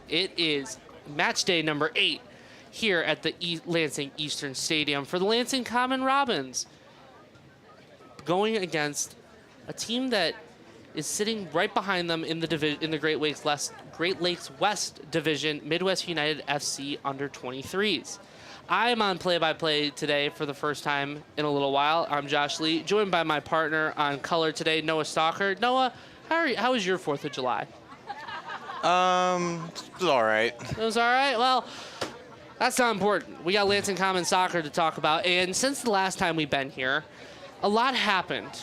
It is match day number 8 here at the Lansing Eastern Stadium for the Lansing Common Robins, going against a team that is sitting right behind them in the Great Lakes West Division, Midwest United FC under-23s. I'm on play-by-play today for the first time in a little while. I'm Josh Lee, joined by my partner on color today, Noah Stalker. Noah, how was your 4th of July? It was all right. It was all right? Well, that's not important. We got Lansing Common Soccer to talk about, and since the last time we've been here, a lot happened.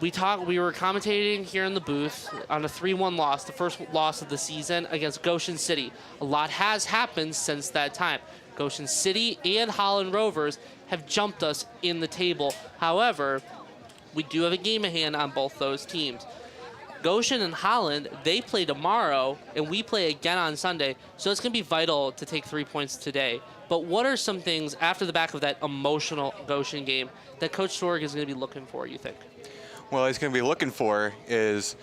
We were commentating here in the booth on a 3-1 loss, the first loss of the season against Goshen City. A lot has happened since that time. Goshen City and Holland Rovers have jumped us in the table. However, we do have a game in hand on both those teams. Goshen and Holland, they play tomorrow, and we play again on Sunday, so it's going to be vital to take 3 points today. But what are some things after the back of that emotional Goshen game that Coach Sorg is going to be looking for, you think? Well, he's going to be looking for is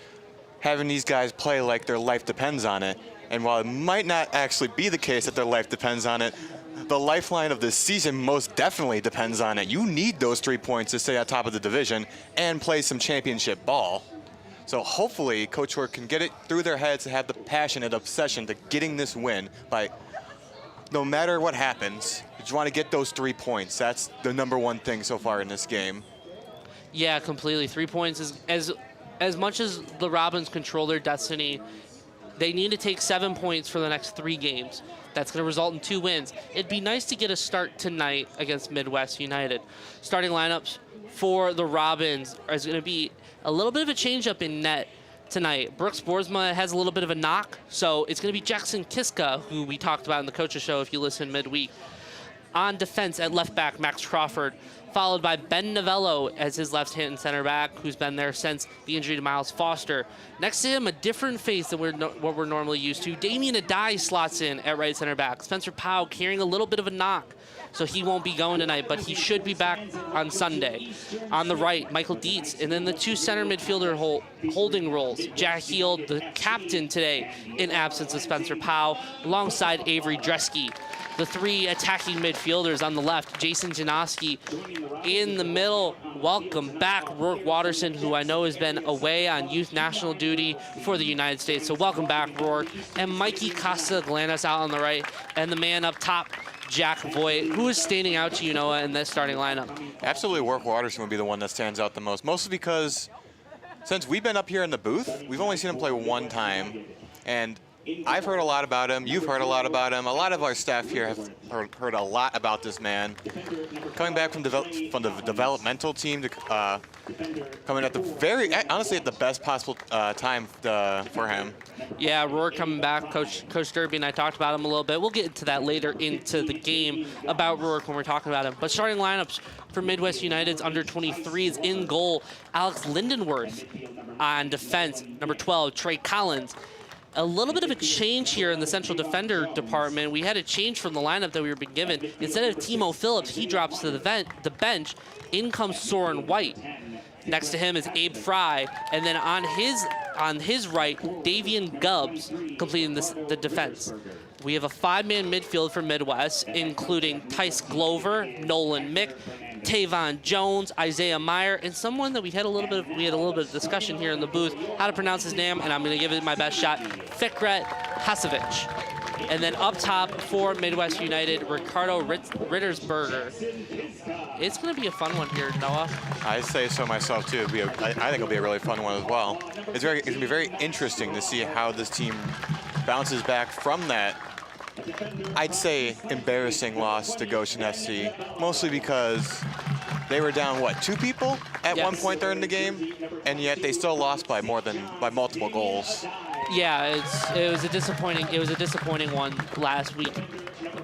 having these guys play like their life depends on it. And while it might not actually be the case that their life depends on it, the lifeline of this season most definitely depends on it. You need those 3 points to stay on top of the division and play some championship ball. So hopefully Coach Sorg can get it through their heads and have the passion and obsession to getting this win by no matter what happens, you just want to get those 3 points. That's the #1 thing so far in this game. Yeah, completely. 3 points is as much as the Robins control their destiny. They need to take 7 points for the next 3 games. That's going to result in 2 wins. It'd be nice to get a start tonight against Midwest United. Starting lineups for the Robins is going to be a little bit of a change-up in net tonight. Brooks Boersma has a little bit of a knock, so it's going to be Jackson Kiska, who we talked about in the coaches show if you listen midweek. On defense at left back, Max Crawford, followed by Ben Novello as his left-hand center back, who's been there since the injury to Miles Foster. Next to him, a different face than what we're normally used to. Damian Adai slots in at right center back. Spencer Powell carrying a little bit of a knock, so he won't be going tonight, but he should be back on Sunday. On the right, Michael Dietz, and then the 2 center midfielder holding roles. Jack Heald, the captain today, in absence of Spencer Powell, alongside Avery Dresky. The 3 attacking midfielders on the left, Jason Janoski. In the middle, welcome back Rourke Watterson, who I know has been away on youth national duty for the United States. So welcome back, Rourke. And Mikey Costa-Glanis out on the right. And the man up top, Jack Voigt. Who is standing out to you, Noah, in this starting lineup? Absolutely, Rourke Watterson would be the one that stands out the most. Mostly because since we've been up here in the booth, we've only seen him play 1 time. And I've heard a lot about him. You've heard a lot about him. A lot of our staff here have heard a lot about this man. Coming back from the developmental team to coming at the honestly at the best possible time for him. Yeah, Rourke coming back. Coach Derby and I talked about him a little bit. We'll get into that later into the game about Rourke when we're talking about him. But starting lineups for Midwest United's under-23s in goal, Alex Lindenworth. On defense, number 12, Trey Collins. A little bit of a change here in the central defender department. We had a change from the lineup that we were being given. Instead of Timo Phillips, he drops to the bench. In comes Soren White. Next to him is Abe Fry, and then on his right, Davian Gubbs completing the defense. We have a 5-man midfield for Midwest, including Tice Glover, Nolan Mick, Tavon Jones, Isaiah Meyer, and someone that we had a little bit of discussion here in the booth how to pronounce his name, and I'm going to give it my best shot, Fikret Hasevich. And then up top for Midwest United, Ricardo Rittersberger. It's going to be a fun one here, Noah. I say so myself too. I think it'll be a really fun one as well. It's going to be very interesting to see how this team bounces back from that, I'd say, embarrassing loss to Goshen FC, mostly because they were down, what, 2 people at one point during the game, and yet they still lost by multiple goals. Yeah, it was a disappointing one last week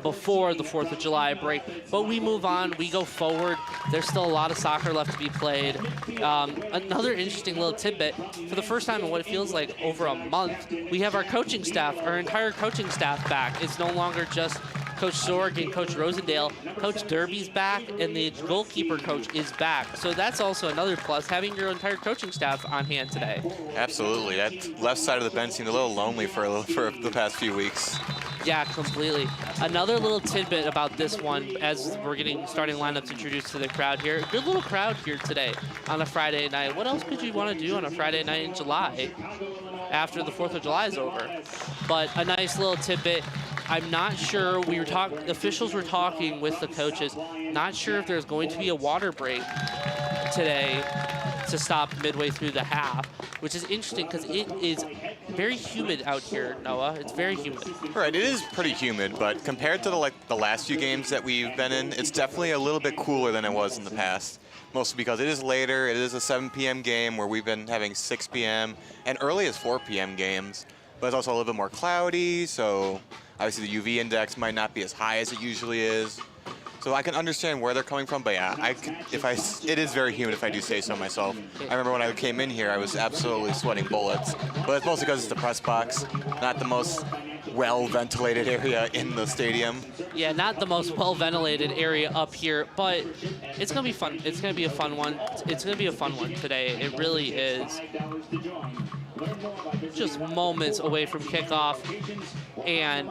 before the 4th of July break. But we move on, we go forward. There's still a lot of soccer left to be played. Another interesting little tidbit, for the first time in what it feels like over a month, we have our coaching staff, our entire coaching staff back. It's no longer just Coach Sorg and Coach Rosendale. Coach Derby's back, and the goalkeeper coach is back. So that's also another plus, having your entire coaching staff on hand today. Absolutely. That left side of the bench seemed a little lonely for the past few weeks. Yeah, completely. Another little tidbit about this one, as we're getting starting lineups introduced to the crowd here. Good little crowd here today on a Friday night. What else could you want to do on a Friday night in July after the 4th of July is over? But a nice little tidbit. I'm not sure, officials were talking with the coaches, not sure if there's going to be a water break today to stop midway through the half, which is interesting because it is very humid out here, Noah. It's very humid. Right, it is pretty humid, but compared to the last few games that we've been in, it's definitely a little bit cooler than it was in the past. Mostly because it is later, it is a 7 p.m. game where we've been having 6 p.m. and early as 4 p.m. games, but it's also a little bit more cloudy, so obviously the UV index might not be as high as it usually is. So I can understand where they're coming from, but yeah, it is very humid if I do say so myself. I remember when I came in here, I was absolutely sweating bullets, but it's mostly because it's the press box, not the most well-ventilated area in the stadium. Yeah, not the most well-ventilated area up here, but it's going to be fun. It's going to be a fun one. It's going to be a fun one today. It really is. Just moments away from kickoff, and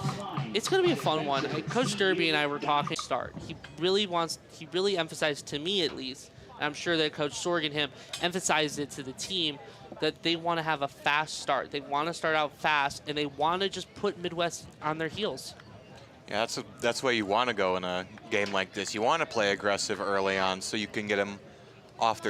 it's going to be a fun one. Coach Derby and I were talking start. He really emphasized, to me at least, and I'm sure that Coach Sorg and him emphasized it to the team, that they want to have a fast start. They want to start out fast, and they want to just put Midwest on their heels. Yeah, that's the way you want to go in a game like this. You want to play aggressive early on so you can get them off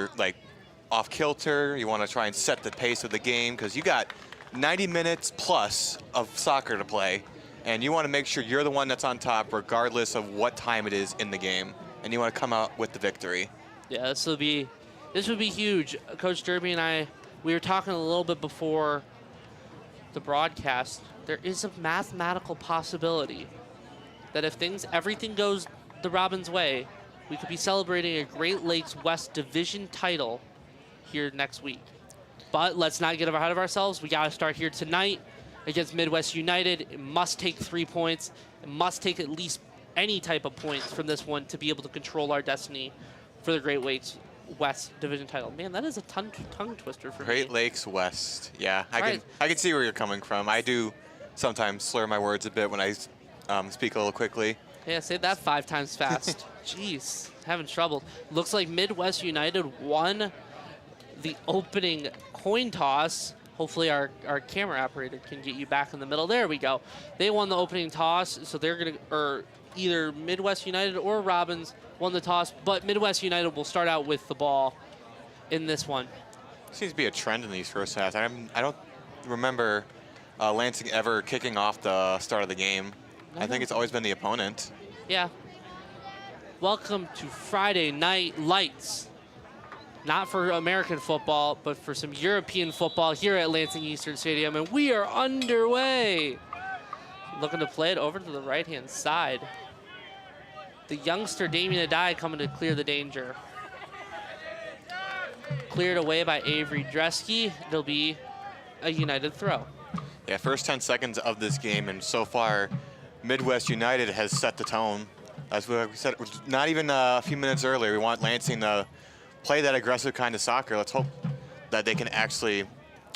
kilter. You want to try and set the pace of the game because you got 90 minutes plus of soccer to play, and you want to make sure you're the one that's on top regardless of what time it is in the game, and you want to come out with the victory. Yeah, this would be huge. Coach Derby and I, we were talking a little bit before the broadcast. There is a mathematical possibility that if everything goes the Robins' way, we could be celebrating a Great Lakes West Division title here next week. But let's not get ahead of ourselves. We got to start here tonight against Midwest United. It must take 3 points. It must take at least any type of points from this one to be able to control our destiny for the Great Lakes West Division title. Man, that is a tongue twister for me. Great Lakes West. Yeah, I can see where you're coming from. I do sometimes slur my words a bit when I speak a little quickly. Yeah, say that 5 times fast. Jeez, having trouble. Looks like Midwest United won the opening coin toss. Hopefully our camera operator can get you back in the middle. There we go. They won the opening toss, so they're going to, or either Midwest United or Robins won the toss, but Midwest United will start out with the ball in this one. Seems to be a trend in these first halves. I don't remember Lansing ever kicking off the start of the game. I think it's always been the opponent. Yeah. Welcome to Friday Night Lights. Not for American football, but for some European football here at Lansing Eastern Stadium, and we are underway. Looking to play it over to the right-hand side. The youngster Damien Adai coming to clear the danger. Cleared away by Avery Dresky. It'll be a United throw. Yeah, first 10 seconds of this game, and so far, Midwest United has set the tone. As we said, not even a few minutes earlier, we want Lansing to play that aggressive kind of soccer. Let's hope that they can actually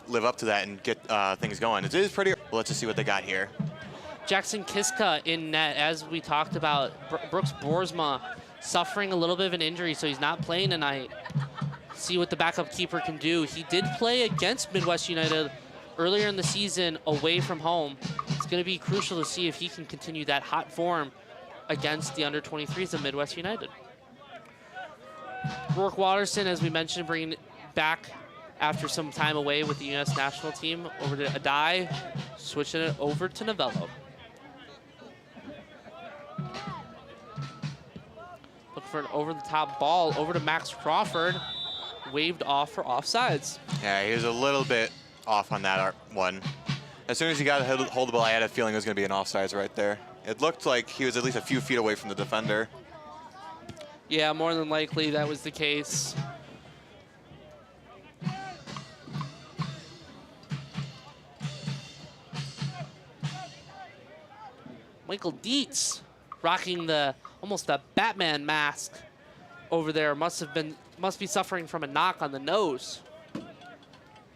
live up to that and get things going. It is pretty. Let's just see what they got here. Jackson Kiska in net, as we talked about. Brooks Boersma suffering a little bit of an injury, so he's not playing tonight. See what the backup keeper can do. He did play against Midwest United earlier in the season away from home. It's going to be crucial to see if he can continue that hot form against the under-23s of Midwest United. Rourke Watterson, as we mentioned, bringing it back after some time away with the U.S. national team. Over to Adai, switching it over to Novello. Looking for an over-the-top ball, over to Max Crawford. Waved off for offsides. Yeah, he was a little bit off on that one. As soon as he got hold of the ball, I had a feeling it was going to be an offsides right there. It looked like he was at least a few feet away from the defender. Yeah, more than likely that was the case. Michael Dietz rocking the almost a Batman mask over there. Must be suffering from a knock on the nose.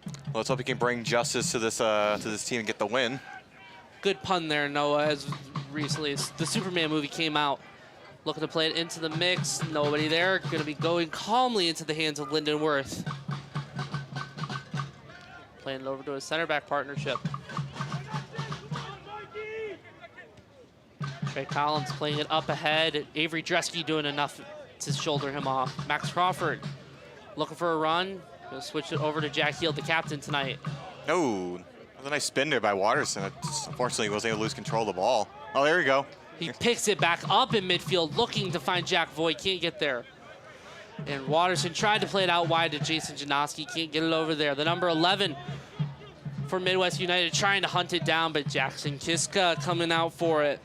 Well, let's hope he can bring justice to this team and get the win. Good pun there, Noah, as recently as the Superman movie came out. Looking to play it into the mix. Nobody there. Going to be going calmly into the hands of Lyndon Worth. Playing it over to a center back partnership. Trey Collins playing it up ahead. Avery Dresky doing enough to shoulder him off. Max Crawford looking for a run. Gonna switch it over to Jack Heel, the captain tonight. Oh, that was a nice spin there by Watterson. Unfortunately, he wasn't able to lose control of the ball. Oh, there we go. He picks it back up in midfield, looking to find Jack Voigt. Can't get there. And Watterson tried to play it out wide to Jason Janoski. Can't get it over there. The number 11 for Midwest United trying to hunt it down, but Jackson Kiska coming out for it.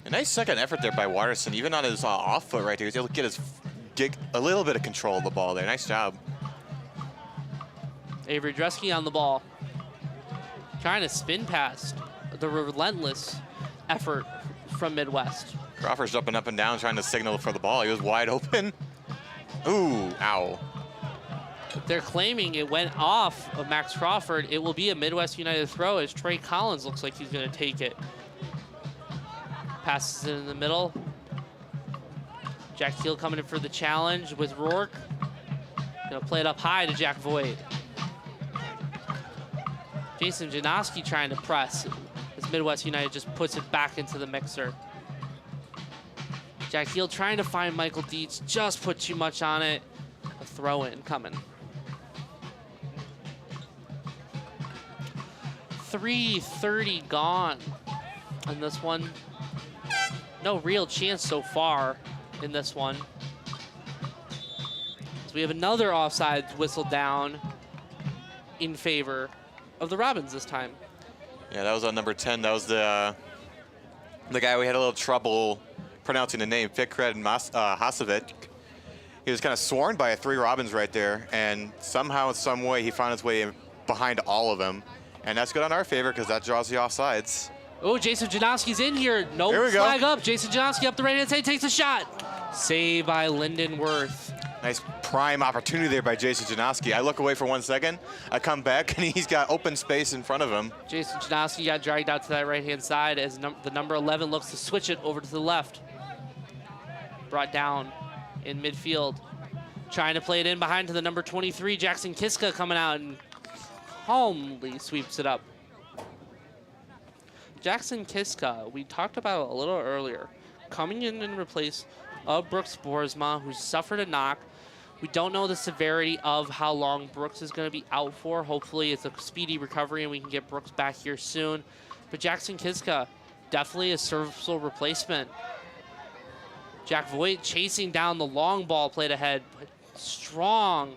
A nice second effort there by Watterson. Even on his off foot right there, he was able to get a little bit of control of the ball there. Nice job. Avery Dresky on the ball. Trying to spin past the relentless effort from Midwest. Crawford's jumping up and down trying to signal for the ball. He was wide open. Ooh, ow. They're claiming it went off of Max Crawford. It will be a Midwest United throw as Trey Collins looks like he's going to take it. Passes it in the middle. Jack Heel coming in for the challenge with Rourke. Gonna play it up high to Jack Voigt. Jason Janoski trying to press as Midwest United just puts it back into the mixer. Jack Heel trying to find Michael Dietz, just put too much on it. A throw in coming. 3:30 gone on this one. No real chance so far in this one. So we have another offside whistle down in favor of the Robins this time. Yeah, that was on number 10. That was the guy we had a little trouble pronouncing the name, Fikret Hasovic. He was kind of swarmed by 3 Robins right there, and somehow, some way, he found his way in behind all of them. And that's good on our favor because that draws the offsides. Oh, Jason Janoski's in here. No flag up. Jason Janoski up the right-hand side, takes a shot. Saved by Lyndon Worth. Nice prime opportunity there by Jason Janoski. I look away for 1 second. I come back, and he's got open space in front of him. Jason Janoski got dragged out to that right-hand side as the number 11 looks to switch it over to the left. Brought down in midfield. Trying to play it in behind to the number 23, Jackson Kiska coming out and calmly sweeps it up. Jackson Kiska, we talked about a little earlier, coming in replace of Brooks Boersma, who suffered a knock. We don't know the severity of how long Brooks is going to be out for. Hopefully it's a speedy recovery and we can get Brooks back here soon. But Jackson Kiska, definitely a serviceable replacement. Jack Voigt chasing down the long ball played ahead. Strong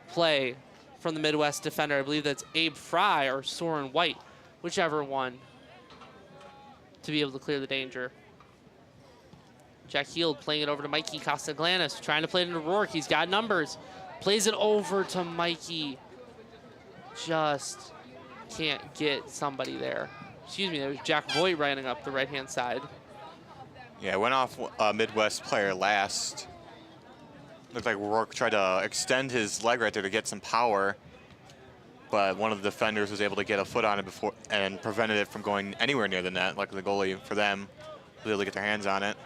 play from the Midwest defender. I believe that's Abe Fry or Soren White, whichever one, to be able to clear the danger. Jack Heel playing it over to Mikey Costaglanis, trying to play it into Rourke. He's got numbers. Plays it over to Mikey. Just can't get somebody there. Excuse me, that was Jack Voigt running up the right-hand side. Yeah, went off a Midwest player last. Looked like Rourke tried to extend his leg right there to get some power, but one of the defenders was able to get a foot on it before and prevented it from going anywhere near the net. Like the goalie for them was able to get their hands on it.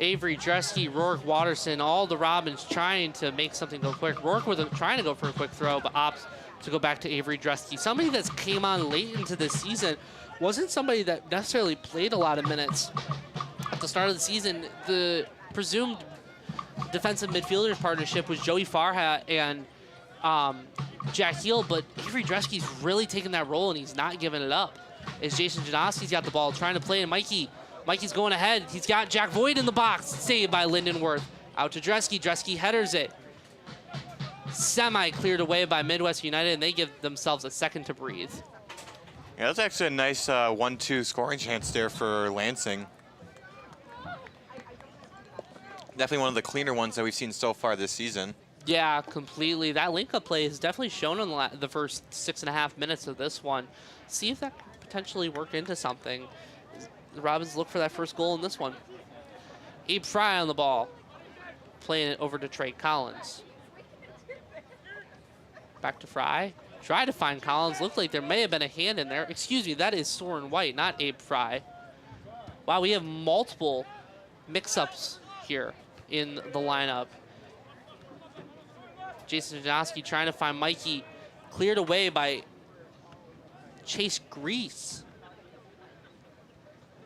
Avery, Dresky, Rourke, Watterson, all the Robins trying to make something go quick. Rourke was trying to go for a quick throw, but opts to go back to Avery Dresky. Somebody that's came on late into this season, wasn't somebody that necessarily played a lot of minutes at the start of the season. The presumed defensive midfielders partnership was Joey Farhat and Jack Heel, but Avery Dresky's really taken that role and he's not giving it up. As Jason Janoski's got the ball, trying to play to Mikey. Mikey's going ahead. He's got Jack Voigt in the box. Saved by Lyndon Worth. Out to Dresky. Dresky headers it. semi-cleared away by Midwest United, and they give themselves a second to breathe. Yeah, that's actually a nice 1-2 scoring chance there for Lansing. Definitely one of the cleaner ones that we've seen so far this season. Yeah, completely. That link-up play has definitely shown in the first 6.5 minutes of this one. See if that could potentially work into something. The Robins look for that first goal in this one. Abe Fry on the ball, playing it over to Trey Collins. Back to Fry. Try to find Collins. Looked like there may have been a hand in there. Excuse me, that is Soren White, not Abe Fry. Wow, we have multiple mix-ups here in the lineup. Jason Janoski trying to find Mikey. Cleared away by Chase Grease,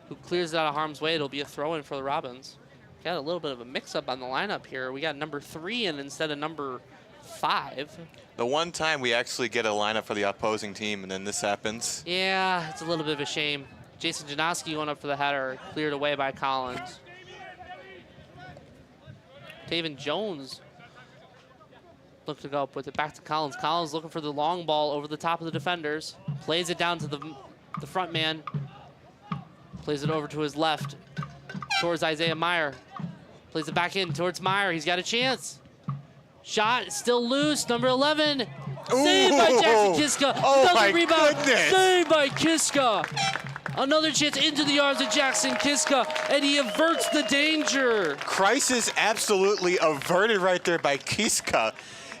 who clears it out of harm's way. It'll be a throw-in for the Robins. Got a little bit of a mix-up on the lineup here. We got number 3 in instead of number 5. The one time we actually get a lineup for the opposing team, and then this happens. Yeah, it's a little bit of a shame. Jason Janoski going up for the header, cleared away by Collins. Taven Jones looked to go up with it, back to Collins. Collins looking for the long ball over the top of the defenders. Plays it down to the front man. Plays it over to his left, towards Isaiah Meyer. Plays it back in towards Meyer. He's got a chance. Shot, still loose, number 11. Saved by Jackson Kiska. Oh, another my rebound. goodness. Saved by Kiska. Another chance into the arms of Jackson Kiska, and he averts the danger. Crisis absolutely averted right there by Kiska.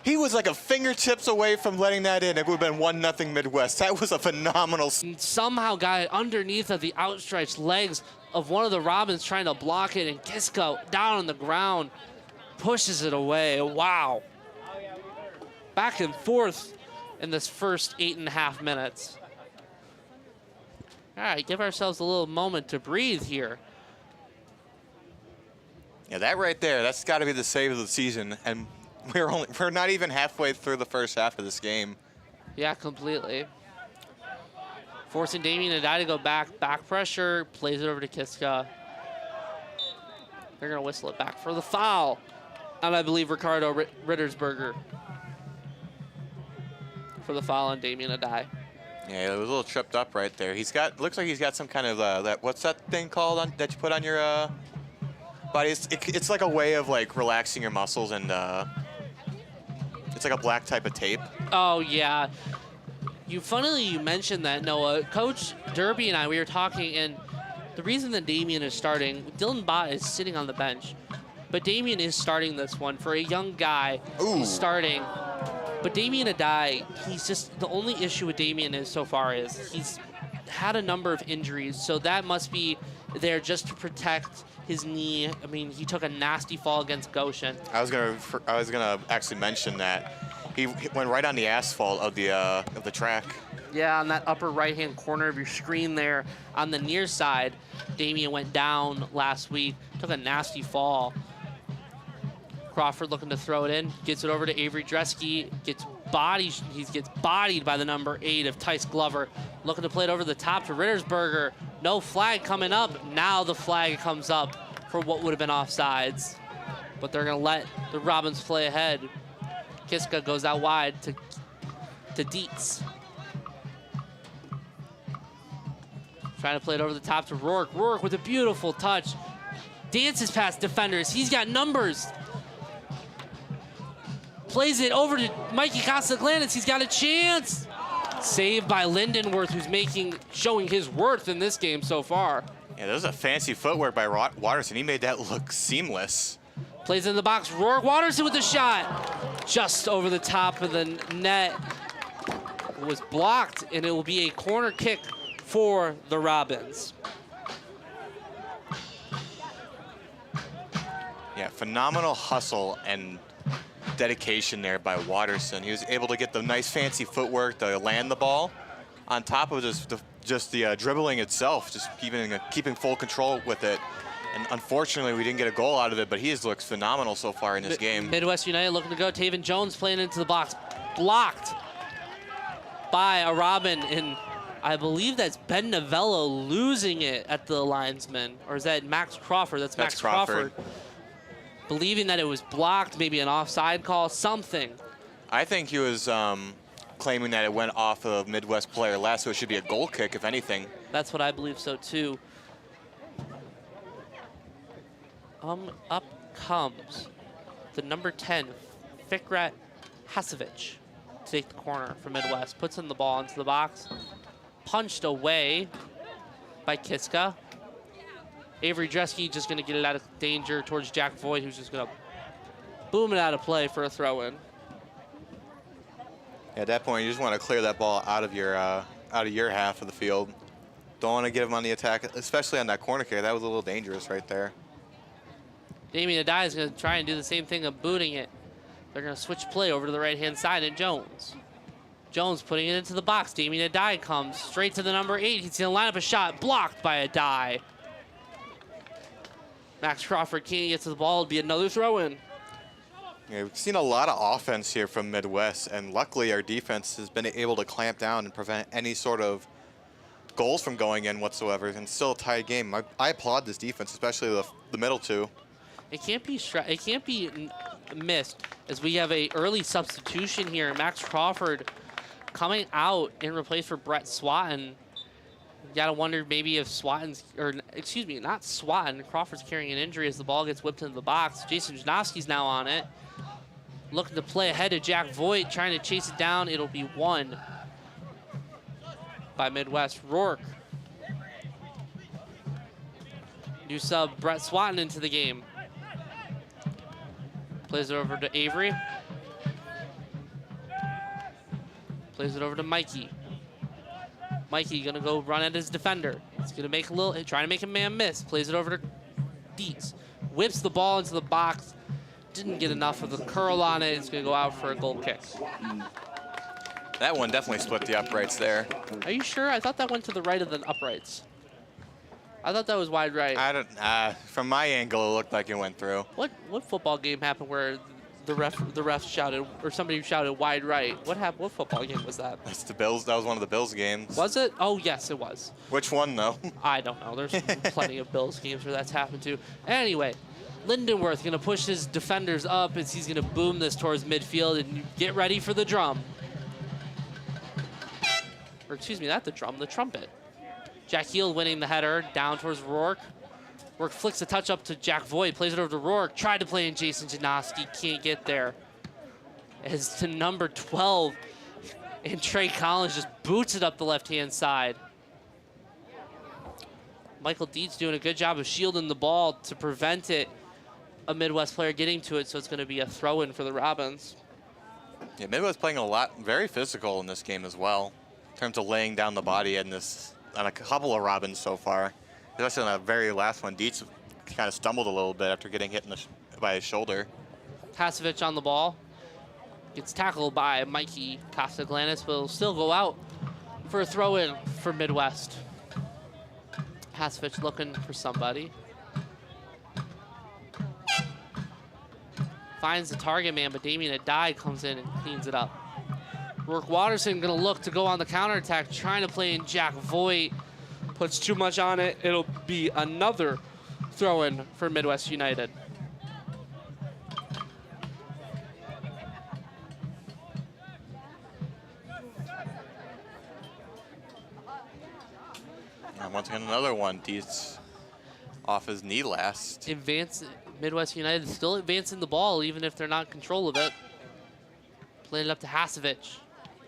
He was like a fingertips away from letting that in. It would have been 1-0 Midwest. That was a phenomenal. Somehow got it underneath of the outstretched legs of one of the Robins trying to block it, and Kiska down on the ground pushes it away. Wow. Back and forth in this first 8.5 minutes. All right, give ourselves a little moment to breathe here. Yeah, that right there, that's got to be the save of the season. And we're not even halfway through the first half of this game. Yeah, completely. Forcing Damien Adai to go back pressure, plays it over to Kiska. They're gonna whistle it back for the foul. And I believe Ricardo Rittersberger for the foul on Damien Adai. Yeah, it was a little tripped up right there. Looks like he's got some kind of, what's that thing called that you put on your body? It's like a way of like relaxing your muscles, and it's like a black type of tape. Oh yeah. Funnily you mentioned that, Noah. Coach Derby and I, we were talking, and the reason that Damien is starting, Dylan Bott is sitting on the bench, but Damien is starting this one. For a young guy, Ooh. He's starting. But Damien Adai, he's just, the only issue with Damien is so far is he's had a number of injuries, so that must be there just to protect his knee. I mean, he took a nasty fall against Goshen. I was gonna actually mention that he went right on the asphalt of the track. Yeah, on that upper right-hand corner of your screen there, on the near side, Damien went down last week, took a nasty fall. Crawford looking to throw it in, gets it over to Avery Dresky, gets bodied by the number 8 of Tice Glover, looking to play it over the top to Rittersberger. No flag coming up. Now the flag comes up for what would have been offsides, but they're gonna let the Robins play ahead. Kiska goes out wide to Dietz. Trying to play it over the top to Rourke. Rourke with a beautiful touch. Dances past defenders. He's got numbers. Plays it over to Mikey Castellanes. He's got a chance. Saved by Lindenworth, who's showing his worth in this game so far. Yeah, that was a fancy footwork by Watterson. He made that look seamless. Plays in the box. Rourke Watterson with the shot. Just over the top of the net. It was blocked, and it will be a corner kick for the Robins. Yeah, phenomenal hustle and dedication there by Watterson. He was able to get the nice fancy footwork to land the ball on top of just the dribbling itself, just keeping full control with it. And unfortunately, we didn't get a goal out of it, but he has looked phenomenal so far in this game. Midwest United looking to go. Taven Jones playing into the box. Blocked by a Robin, and I believe that's Ben Novello losing it at the linesman. Or is that Max Crawford? That's Max Crawford. Believing that it was blocked, maybe an offside call, something. I think he was claiming that it went off of Midwest player last, so it should be a goal kick, if anything. That's what I believe so too. Up comes the number 10, Fikret Hasevich, to take the corner for Midwest. Puts in the ball into the box. Punched away by Kiska. Avery Dresky just going to get it out of danger towards Jack Voigt, who's just going to boom it out of play for a throw-in. At that point, you just want to clear that ball out of your half of the field. Don't want to get him on the attack, especially on that corner kick. That was a little dangerous right there. Damien Adai is going to try and do the same thing of booting it. They're going to switch play over to the right-hand side, and Jones. Jones putting it into the box. Damien Adai comes straight to the number 8. He's going to line up a shot, blocked by Adai. Max Crawford can't get to the ball. It'll be another throw-in. Yeah, we've seen a lot of offense here from Midwest, and luckily our defense has been able to clamp down and prevent any sort of goals from going in whatsoever, and still a tight game. I applaud this defense, especially the middle two. It can't be missed, as we have a early substitution here. Max Crawford coming out in replace for Brett Swatton. You gotta wonder maybe if Swatton's, or excuse me, not Swatton. Crawford's carrying an injury as the ball gets whipped into the box. Jason Janowski's now on it, looking to play ahead of Jack Voigt, trying to chase it down. It'll be won by Midwest. Rourke. New sub Brett Swatton into the game. Plays it over to Avery. Plays it over to Mikey. Mikey gonna go run at his defender. He's gonna make a little, trying to make a man miss. Plays it over to Dietz. Whips the ball into the box. Didn't get enough of the curl on it. It's gonna go out for a goal kick. That one definitely split the uprights there. Are you sure? I thought that went to the right of the uprights. I thought that was wide right. I don't. From my angle, it looked like it went through. What football game happened where the ref shouted, or somebody shouted wide right? What happened? What football game was that? That's the Bills. That was one of the Bills games. Was it? Oh yes, it was. Which one though? I don't know. There's plenty of Bills games where that's happened to. Anyway, Lindenworth gonna push his defenders up as he's gonna boom this towards midfield, and get ready for the drum. Or excuse me, not the drum, the trumpet. Jack Heald winning the header down towards Rourke. Rourke flicks a touch up to Jack Voigt, plays it over to Rourke, tried to play in Jason Janowski, can't get there. As to number 12, and Trey Collins just boots it up the left-hand side. Michael Dietz doing a good job of shielding the ball to prevent it, a Midwest player getting to it, so it's gonna be a throw-in for the Robins. Yeah, Midwest playing a lot, very physical in this game as well, in terms of laying down the body in this, on a couple of Robins so far. Especially on the very last one, Dietz kind of stumbled a little bit after getting hit by his shoulder. Tasevich on the ball. Gets tackled by Mikey Costaglanis, but will still go out for a throw-in for Midwest. Tasevich looking for somebody. Finds the target man, but Damien Adai comes in and cleans it up. Rourke Watterson gonna look to go on the counterattack, trying to play in Jack Voigt. Puts too much on it. It'll be another throw-in for Midwest United. And once again, another one. Dietz off his knee last. Midwest United still advancing the ball, even if they're not in control of it. Playing it up to Hasevich.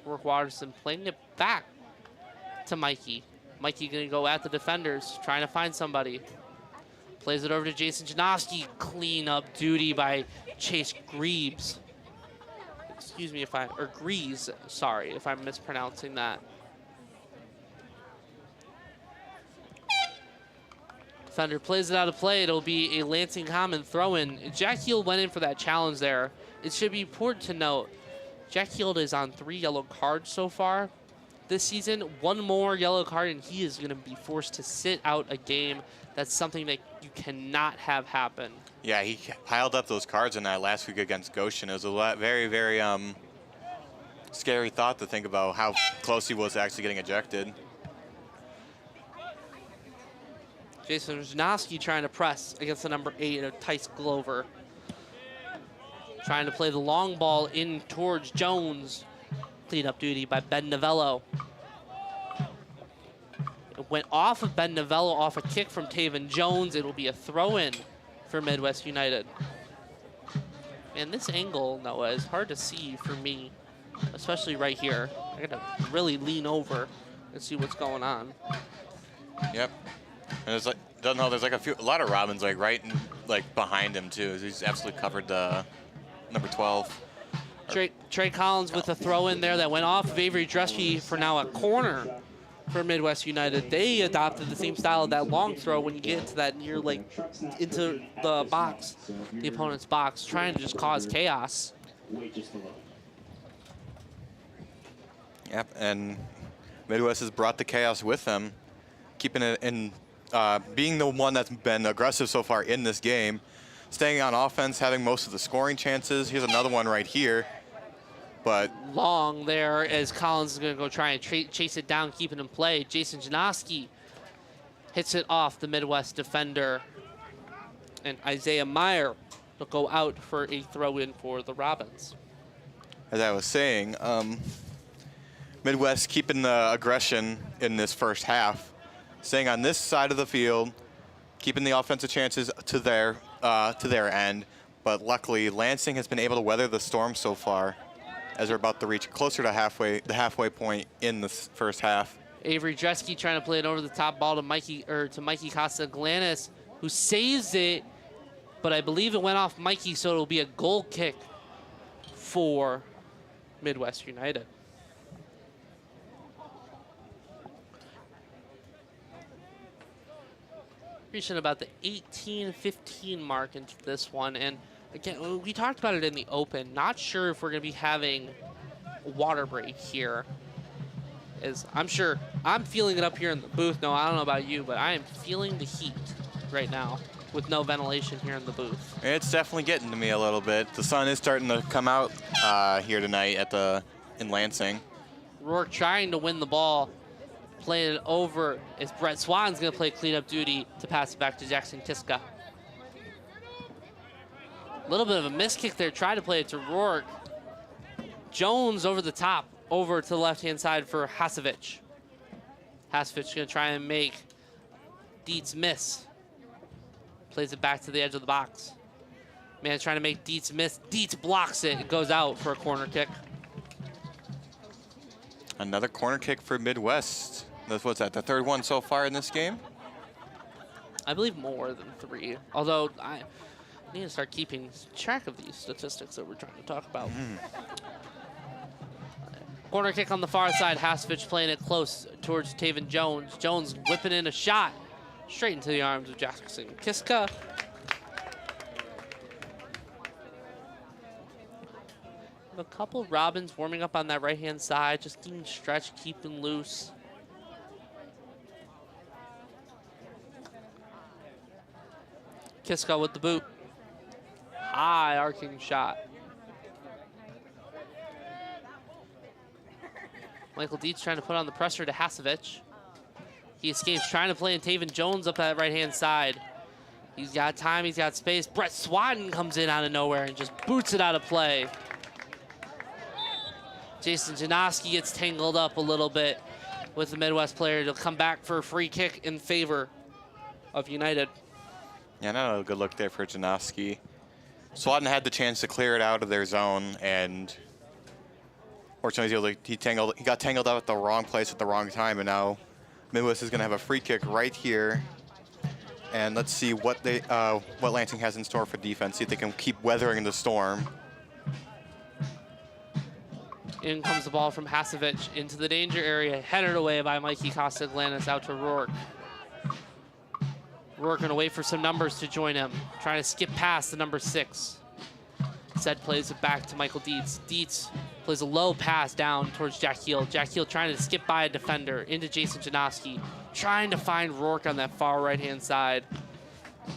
Rourke Watterson playing it back to Mikey. Mikey gonna go at the defenders, trying to find somebody. Plays it over to Jason Janowski. Clean up duty by Chase Greaves. Excuse me if or Greaves, sorry if I'm mispronouncing that. Defender plays it out of play. It'll be a Lansing Common throw-in. Jack Heald went in for that challenge there. It should be important to note, Jack Heald is on 3 yellow cards so far this season. 1 more yellow card and he is gonna be forced to sit out a game. That's something that you cannot have happen. Yeah, he piled up those cards in that last week against Goshen. It was a very, very scary thought to think about how close he was to actually getting ejected. Jason Janowski trying to press against the number 8 of Tice Glover. Trying to play the long ball in towards Jones. Cleanup duty by Ben Novello. It went off of Ben Novello off a kick from Taven Jones. It'll be a throw-in for Midwest United. Man, this angle, Noah, is hard to see for me, especially right here. I gotta really lean over and see what's going on. Yep. And it's like, don't know, there's like a lot of Robins like right like behind him too. He's absolutely covered the number 12. Trey Collins with a throw in there that went off of Avery Dresky for now a corner for Midwest United. They adopted the same style of that long throw when you get into that near, like, into the box, the opponent's box, trying to just cause chaos. Yep, and Midwest has brought the chaos with them, keeping it in, being the one that's been aggressive so far in this game, staying on offense, having most of the scoring chances. Here's another one right here. But long there as Collins is going to go try and chase it down, keep it in play. Jason Janoski hits it off the Midwest defender. And Isaiah Meyer will go out for a throw-in for the Robins. As I was saying, Midwest keeping the aggression in this first half, staying on this side of the field, keeping the offensive chances to their end. But luckily, Lansing has been able to weather the storm so far, as we're about to reach closer to the halfway point in the first half. Avery Dresky trying to play it over the top ball to Mikey Costa-Glanis, who saves it, but I believe it went off Mikey, so it'll be a goal kick for Midwest United. Reaching about the 18-15 mark into this one, and again, we talked about it in the open. Not sure if we're going to be having a water break here. I'm feeling it up here in the booth. No, I don't know about you, but I am feeling the heat right now with no ventilation here in the booth. It's definitely getting to me a little bit. The sun is starting to come out here tonight in Lansing. Rourke trying to win the ball, playing it over. As Brett Swan's going to play cleanup duty to pass it back to Jackson Kiska. A little bit of a miss kick there, tried to play it to Rourke. Jones over the top, over to the left-hand side for Hasevich. Hasevich gonna try and make Dietz miss. Plays it back to the edge of the box. Man trying to make Dietz miss. Dietz blocks it, it goes out for a corner kick. Another corner kick for Midwest. What's that, the third one so far in this game? I believe more than 3, although I need to start keeping track of these statistics that we're trying to talk about. Corner kick on the far side. Hasevich playing it close towards Taven Jones. Jones whipping in a shot straight into the arms of Jackson Kiska. A couple Robins warming up on that right-hand side, just getting stretched, keeping loose. Kiska with the boot. High arcing shot. Michael Dietz trying to put on the pressure to Hasevich. He escapes, trying to play in Taven Jones up that right-hand side. He's got time, he's got space. Brett Swanton comes in out of nowhere and just boots it out of play. Jason Janoski gets tangled up a little bit with the Midwest player. He'll come back for a free kick in favor of United. Yeah, not a good look there for Janoski. Swanton had the chance to clear it out of their zone, and fortunately he got tangled up at the wrong place at the wrong time, and now Midwest is going to have a free kick right here. And let's see what Lansing has in store for defense. See if they can keep weathering the storm. In comes the ball from Hasevich into the danger area, headed away by Mikey Costa-Glanis out to Rourke. Rourke gonna wait for some numbers to join him, trying to skip past the number 6. Zed plays it back to Michael Dietz. Dietz plays a low pass down towards Jack Heel. Jack Heel trying to skip by a defender into Jason Janoski, trying to find Rourke on that far right-hand side.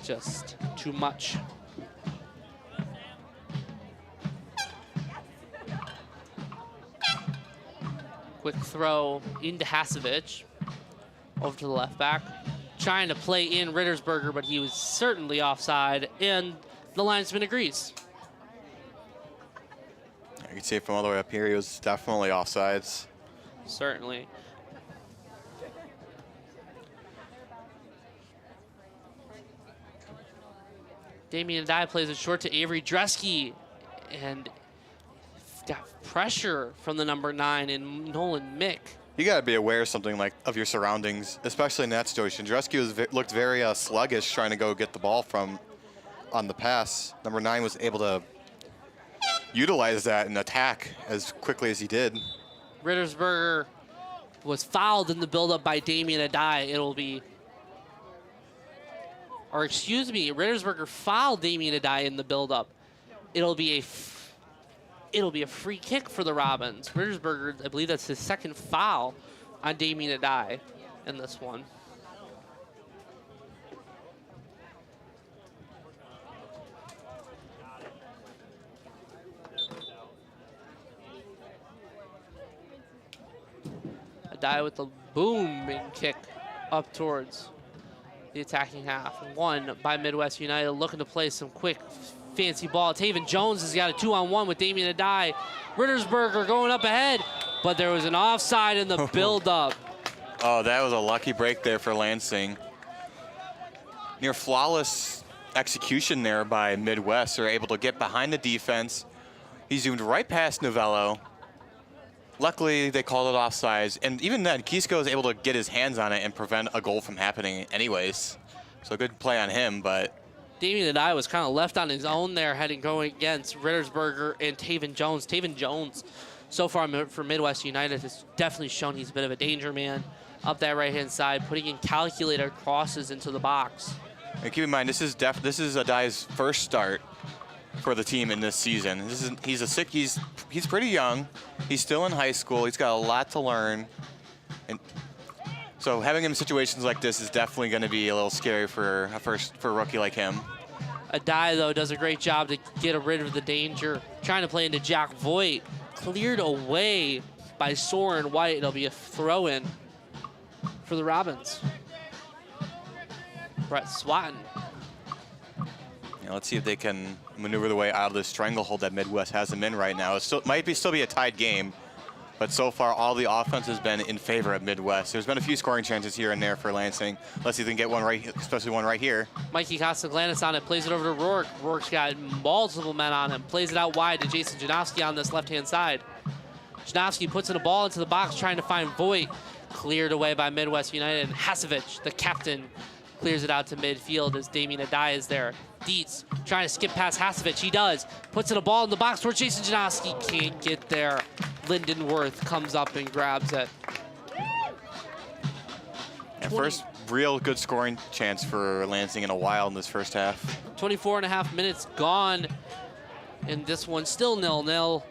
Just too much. Quick throw into Hasevich, over to the left back. Trying to play in Rittersberger, but he was certainly offside, and the linesman agrees. You can see it from all the way up here. He was definitely offsides. Certainly. Damian Adai plays it short to Avery Dresky, and got pressure from the number 9 in Nolan Mick. You got to be aware of something like of your surroundings, especially in that situation. Dresky looked very sluggish trying to go get the ball from on the pass. Number 9 was able to utilize that and attack as quickly as he did. Rittersberger was fouled in the buildup by Damian Adai. It'll be, or excuse me, Rittersberger fouled Damian Adai in the buildup. It'll be a free kick for the Robins. Rittersberger, I believe that's his second foul on Damian Adai in this one. Adai with the booming kick up towards the attacking half. Won by Midwest United, looking to play some quick, fancy ball. Taven Jones has got a 2-on-1 with Damian Adai. Rittersberger going up ahead, but there was an offside in the build-up. Oh, that was a lucky break there for Lansing. Near flawless execution there by Midwest. They're able to get behind the defense. He zoomed right past Novello. Luckily, they called it offsides, and even then, Kisko was able to get his hands on it and prevent a goal from happening anyways. So good play on him, but Damian Adai was kind of left on his own there, going against Rittersberger and Taven Jones. Taven Jones, so far for Midwest United, has definitely shown he's a bit of a danger man up that right-hand side, putting in calculated crosses into the box. And keep in mind, this is Adai's first start for the team in this season. He's pretty young. He's still in high school. He's got a lot to learn, and so having him in situations like this is definitely going to be a little scary for a rookie like him. Adai, though, does a great job to get rid of the danger. Trying to play into Jack Voigt. Cleared away by Soren White. It'll be a throw-in for the Robins. Brett Swatton. Yeah, let's see if they can maneuver the way out of this stranglehold that Midwest has them in right now. It might still be a tied game, but so far all the offense has been in favor of Midwest. There's been a few scoring chances here and there for Lansing. Let's see if they can get one right, especially one right here. Mikey Costaglanis on it, plays it over to Rourke. Rourke's got multiple men on him, plays it out wide to Jason Janowski on this left-hand side. Janowski puts in a ball into the box, trying to find Voigt. Cleared away by Midwest United. Hasevich, the captain, clears it out to midfield as Damian Adai is there. Dietz trying to skip past Hasevich. He does. Puts in a ball in the box where Jason Janowski can't get there. Lindenworth comes up and grabs it. And first real good scoring chance for Lansing in a while in this first half. 24.5 minutes gone. And this one still 0-0.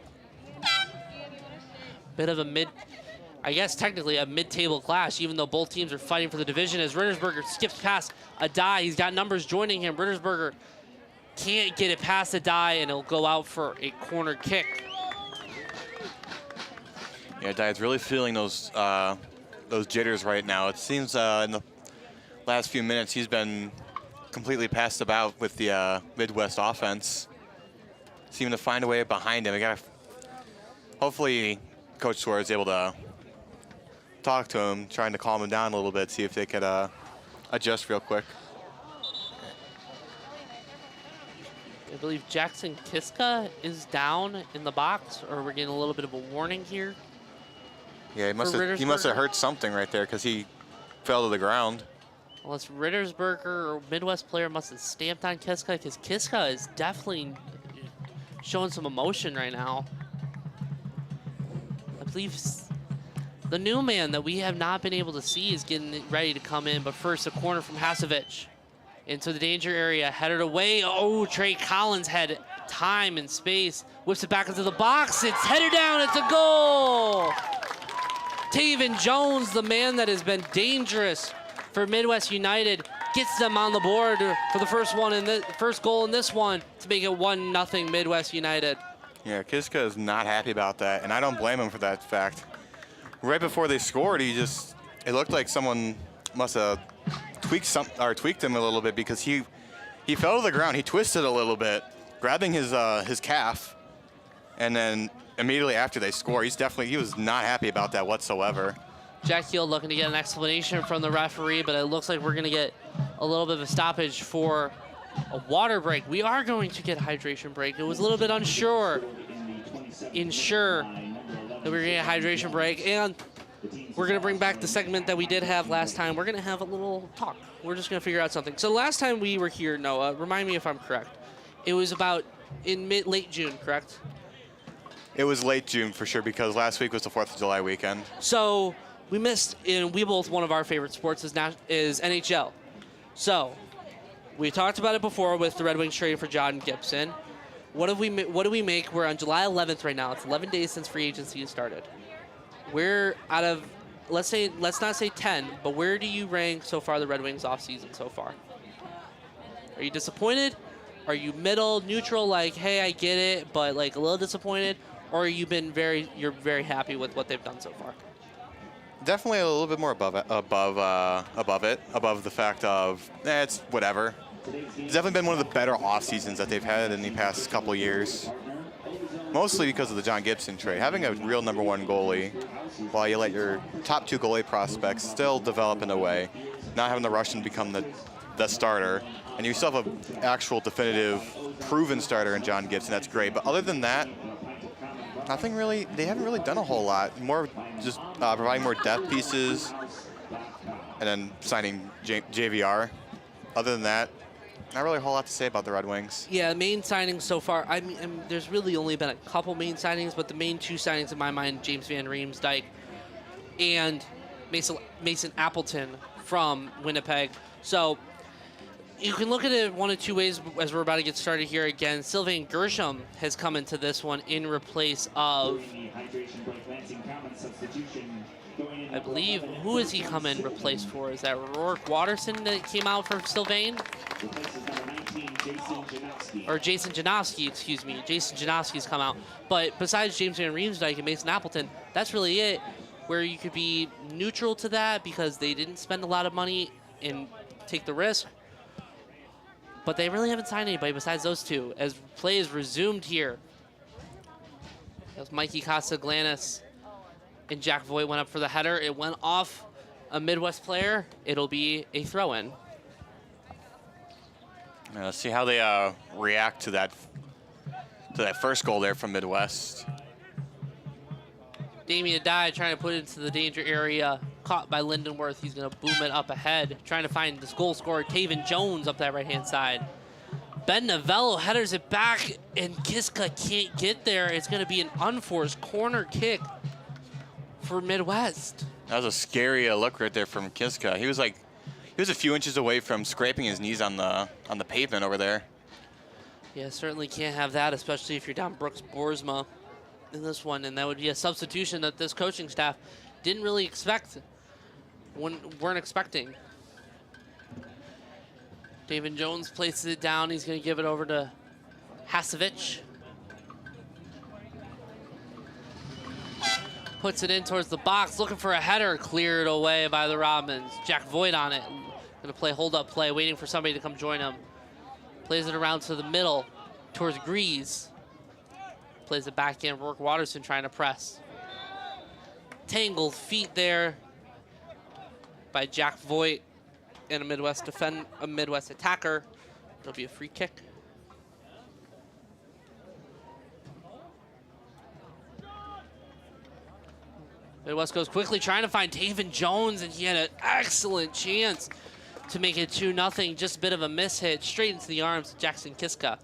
Bit of a I guess technically a mid-table clash, even though both teams are fighting for the division, as Rittersberger skips past Adai. He's got numbers joining him. Rittersberger can't get it past Adai, and he'll go out for a corner kick. Yeah, Adai's really feeling those jitters right now. It seems in the last few minutes he's been completely passed about with the Midwest offense. Seeming to find a way behind him. Hopefully Coach Suarez is able to talk to him, trying to calm him down a little bit, see if they could adjust real quick. I believe Jackson Kiska is down in the box, or we're getting a little bit of a warning here. Yeah, he must have hurt something right there because he fell to the ground. Unless Rittersberger or Midwest player must have stamped on Kiska, because Kiska is definitely showing some emotion right now. I believe the new man that we have not been able to see is getting ready to come in, but first a corner from Hasevich into the danger area, headed away. Oh, Trey Collins had time and space, whips it back into the box. It's headed down, it's a goal. Taven Jones, the man that has been dangerous for Midwest United, gets them on the board for the first goal in this one to make it 1-0 Midwest United. Yeah, Kiska is not happy about that, and I don't blame him for that fact. Right before they scored, it looked like someone must have tweaked him a little bit, because he fell to the ground. He twisted a little bit, grabbing his calf, and then immediately after they score. He was not happy about that whatsoever. Jack Hield looking to get an explanation from the referee, but it looks like we're going to get a little bit of a stoppage for a water break. We are going to get a hydration break. It was a little bit ensure that we were getting a hydration break, and we're going to bring back the segment that we did have last time. We're going to have a little talk. We're just going to figure out something. So last time we were here, Noah, remind me if I'm correct. It was about in late June, correct? It was late June for sure, because last week was the 4th of July weekend. So we missed, and we both, one of our favorite sports is NHL. So we talked about it before with the Red Wings trading for John Gibson. What do we make? We're on July 11th right now. It's 11 days since free agency has started. We're out of, let's not say 10, but where do you rank so far the Red Wings offseason so far? Are you disappointed? Are you middle, neutral, like, hey, I get it, but like a little disappointed? Or you're very happy with what they've done so far? Definitely a little bit more above the fact of, it's whatever. It's definitely been one of the better off seasons that they've had in the past couple of years. Mostly because of the John Gibson trade. Having a real #1 goalie, while you let your top 2 goalie prospects still develop in a way, not having the Russian become the starter, and you still have an actual definitive proven starter in John Gibson, that's great. But other than that, nothing really, they haven't really done a whole lot. More just providing more depth pieces and then signing JVR. Other than that, not really a whole lot to say about the Red Wings. Yeah, main signings so far, I mean, there's really only been a couple main signings, but the main 2 signings in my mind, James Van Riemsdyk and Mason Appleton from Winnipeg. So you can look at it one of 2 ways as we're about to get started here again. Sylvain Gershom has come into this one in replace of, I believe, who has he come in replace for? Is that Rourke Watterson that came out for Sylvain? Or Jason Janowski, excuse me. Jason Janowski's come out. But besides James Van Riemsdyk and Mason Appleton, that's really it. Where you could be neutral to that because they didn't spend a lot of money and take the risk. But they really haven't signed anybody besides those 2. As play is resumed here, as Mikey Castaglanis and Jack Voigt went up for the header. It went off a Midwest player. It'll be a throw-in. Let's see how they react to that first goal there from Midwest. Damian Dye trying to put it into the danger area. Caught by Lindenworth. He's going to boom it up ahead. Trying to find this goal scorer, Taven Jones, up that right-hand side. Ben Novello headers it back, and Kiska can't get there. It's going to be an unforced corner kick for Midwest. That was a scary look right there from Kiska. He was a few inches away from scraping his knees on the pavement over there. Yeah, certainly can't have that, especially if you're down Brooks Boersma in this one, and that would be a substitution that this coaching staff didn't really expect, weren't expecting. David Jones places it down. He's going to give it over to Hasevich. Puts it in towards the box, looking for a header, cleared away by the Robins. Jack Voigt on it. Going to play hold-up play, waiting for somebody to come join him. Plays it around to the middle, towards Grease. Plays it back in. Rourke Watterson trying to press. Tangled feet there by Jack Voigt and a Midwest attacker. It'll be a free kick. Midwest goes quickly, trying to find Taven Jones, and he had an excellent chance to make it 2-0. Just a bit of a miss hit straight into the arms of Jackson Kiska.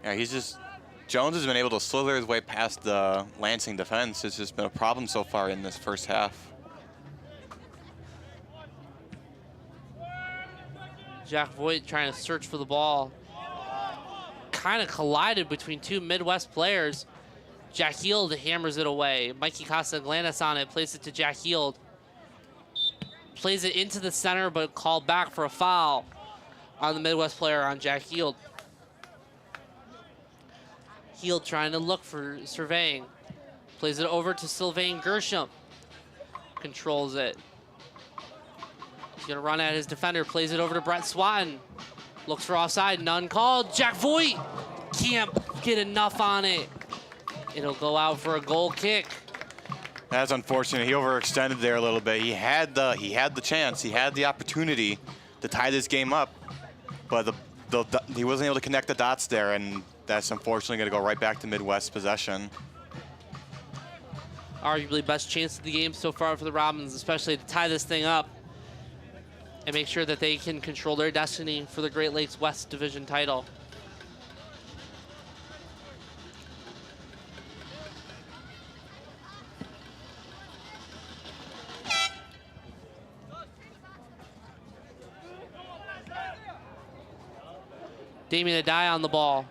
Yeah, Jones has been able to slither his way past the Lansing defense. It's just been a problem so far in this first half. Jack Voigt trying to search for the ball. Kind of collided between 2 Midwest players. Jack Hield hammers it away. Mikey Castaglanis on it, plays it to Jack Hield. Plays it into the center, but called back for a foul on the Midwest player on Jack Hield. Hield trying to look for surveying. Plays it over to Sylvain Gershom. Controls it. He's gonna run at his defender, plays it over to Brett Swatton. Looks for offside, none called. Jack Voigt can't get enough on it. It'll go out for a goal kick. That's unfortunate. He overextended there a little bit. He had the chance. He had the opportunity to tie this game up, but he wasn't able to connect the dots there, and that's unfortunately going to go right back to Midwest possession. Arguably best chance of the game so far for the Robins, especially to tie this thing up and make sure that they can control their destiny for the Great Lakes West Division title. Damien Adai on the ball.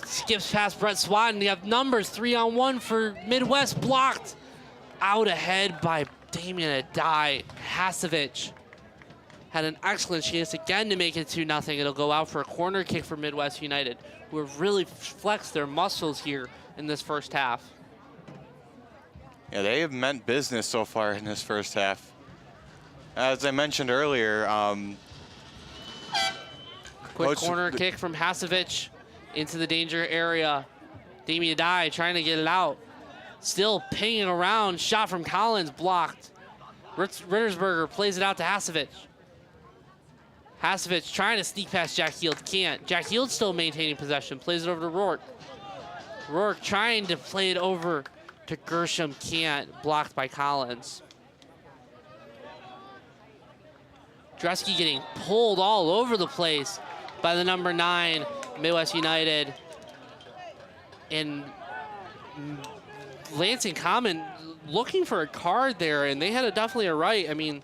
Skips past Brett Swatton. You have numbers 3-on-1 for Midwest, blocked. Out ahead by Damien Adai. Hasevich had an excellent chance again to make it 2-0. It'll go out for a corner kick for Midwest United, who have really flexed their muscles here in this first half. Yeah, they have meant business so far in this first half. As I mentioned earlier, quick corner kick from Hasevich into the danger area. Damien Adai trying to get it out. Still pinging around. Shot from Collins blocked. Rittersberger plays it out to Hasevich. Hasevich trying to sneak past Jack Heald. Can't. Jack Heald still maintaining possession. Plays it over to Rourke. Rourke trying to play it over to Gershom. Can't. Blocked by Collins. Dresky getting pulled all over the place by the number 9, Midwest United. And Lansing Common looking for a card there, and they had definitely a right. I mean,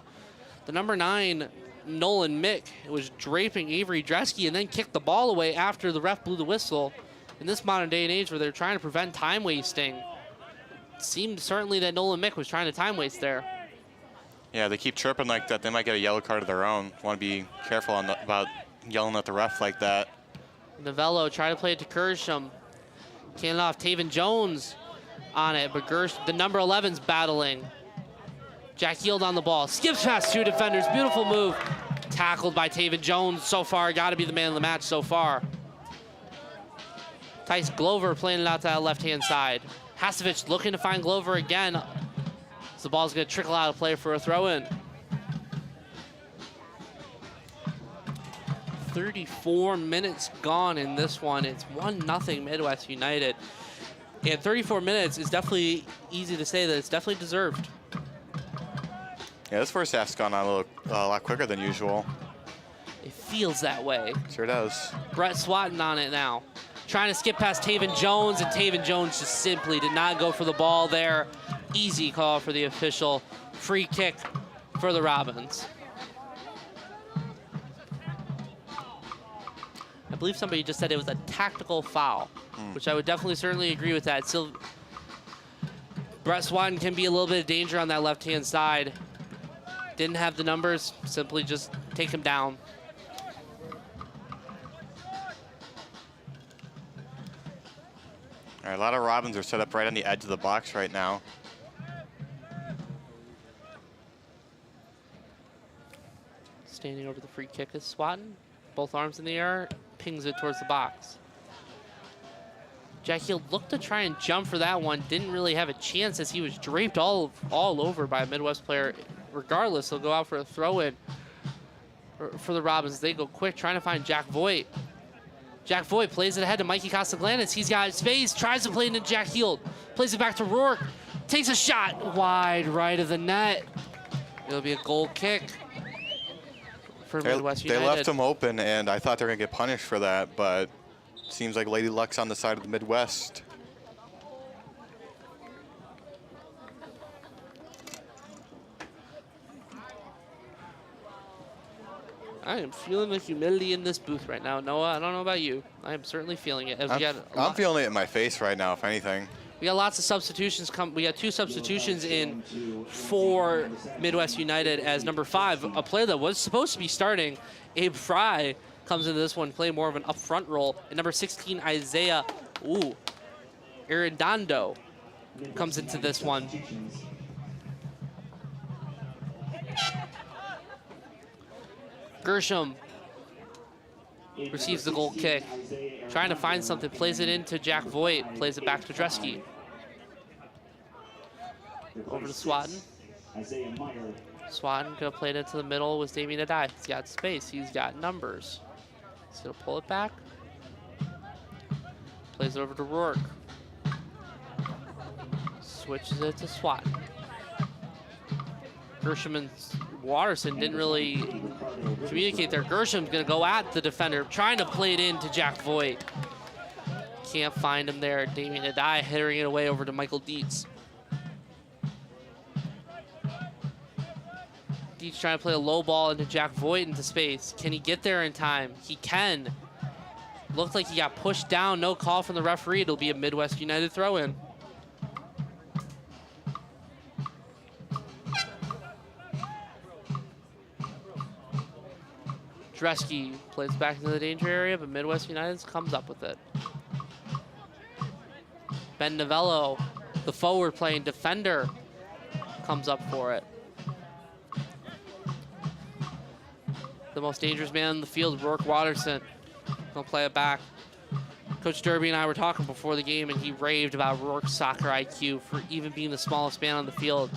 the number 9, Nolan Mick, was draping Avery Dresky and then kicked the ball away after the ref blew the whistle. In this modern day and age where they're trying to prevent time wasting, it seemed certainly that Nolan Mick was trying to time waste there. Yeah, they keep chirping like that. They might get a yellow card of their own. Want to be careful about yelling at the ref like that. Novello trying to play it to Gershom. Cannon off Taven Jones on it, but the number 11's battling. Jack Heald on the ball. Skips past 2 defenders. Beautiful move. Tackled by Taven Jones so far. Got to be the man of the match so far. Tice Glover playing it out to that left-hand side. Hasevich looking to find Glover again. So the ball's going to trickle out of play for a throw-in. 34 minutes gone in this one. It's 1-0 Midwest United. And 34 minutes is definitely easy to say that it's definitely deserved. Yeah, this first half's gone on a lot quicker than usual. It feels that way. Sure does. Brett Swatton on it now. Trying to skip past Taven Jones, and Taven Jones just simply did not go for the ball there. Easy call for the official. Free kick for the Robins. I believe somebody just said it was a tactical foul, which I would definitely certainly agree with that. Still, Brett Swatton can be a little bit of danger on that left-hand side. Didn't have the numbers, simply just take him down. All right, a lot of Robins are set up right on the edge of the box right now. Standing over the free kick is Swatton. Both arms in the air, pings it towards the box. Jack Heald looked to try and jump for that one. Didn't really have a chance as he was draped all over by a Midwest player. Regardless, he'll go out for a throw-in for the Robins. They go quick, trying to find Jack Voigt. Jack Voigt plays it ahead to Mikey Castaglanis. He's got space, tries to play it into Jack Heald. Plays it back to Rourke. Takes a shot wide right of the net. It'll be a goal kick for Midwest United. They left him open, and I thought they were going to get punished for that, but seems like Lady Luck's on the side of the Midwest. I am feeling the humidity in this booth right now. Noah, I don't know about you. I am certainly feeling it. I'm feeling it in my face right now, if anything. We got lots of substitutions. We got 2 substitutions in for Midwest United as number 5, a player that was supposed to be starting, Abe Fry, comes into this one, playing more of an up-front role. And number 16, Isaiah Arredondo comes into this one. Gershom receives the goal kick. Trying to find something, plays it into Jack Voigt, plays it back to Dresky. Over to Swatton. Swatton gonna play it into the middle with Damien Adai. He's got space, he's got numbers. He's gonna pull it back. Plays it over to Rourke. Switches it to Swatton. Gershom and Watterson didn't really communicate there. Gershom's gonna go at the defender, trying to play it into Jack Voigt. Can't find him there. Damien Adai headering it away over to Michael Dietz. Dietz trying to play a low ball into Jack Voigt into space. Can he get there in time? He can. Looked like he got pushed down. No call from the referee. It'll be a Midwest United throw-in. Dresky plays back into the danger area, but Midwest United comes up with it. Ben Novello, the forward playing defender, comes up for it. The most dangerous man on the field, Rourke Watterson. Gonna play it back. Coach Derby and I were talking before the game, and he raved about Rourke's soccer IQ for even being the smallest man on the field.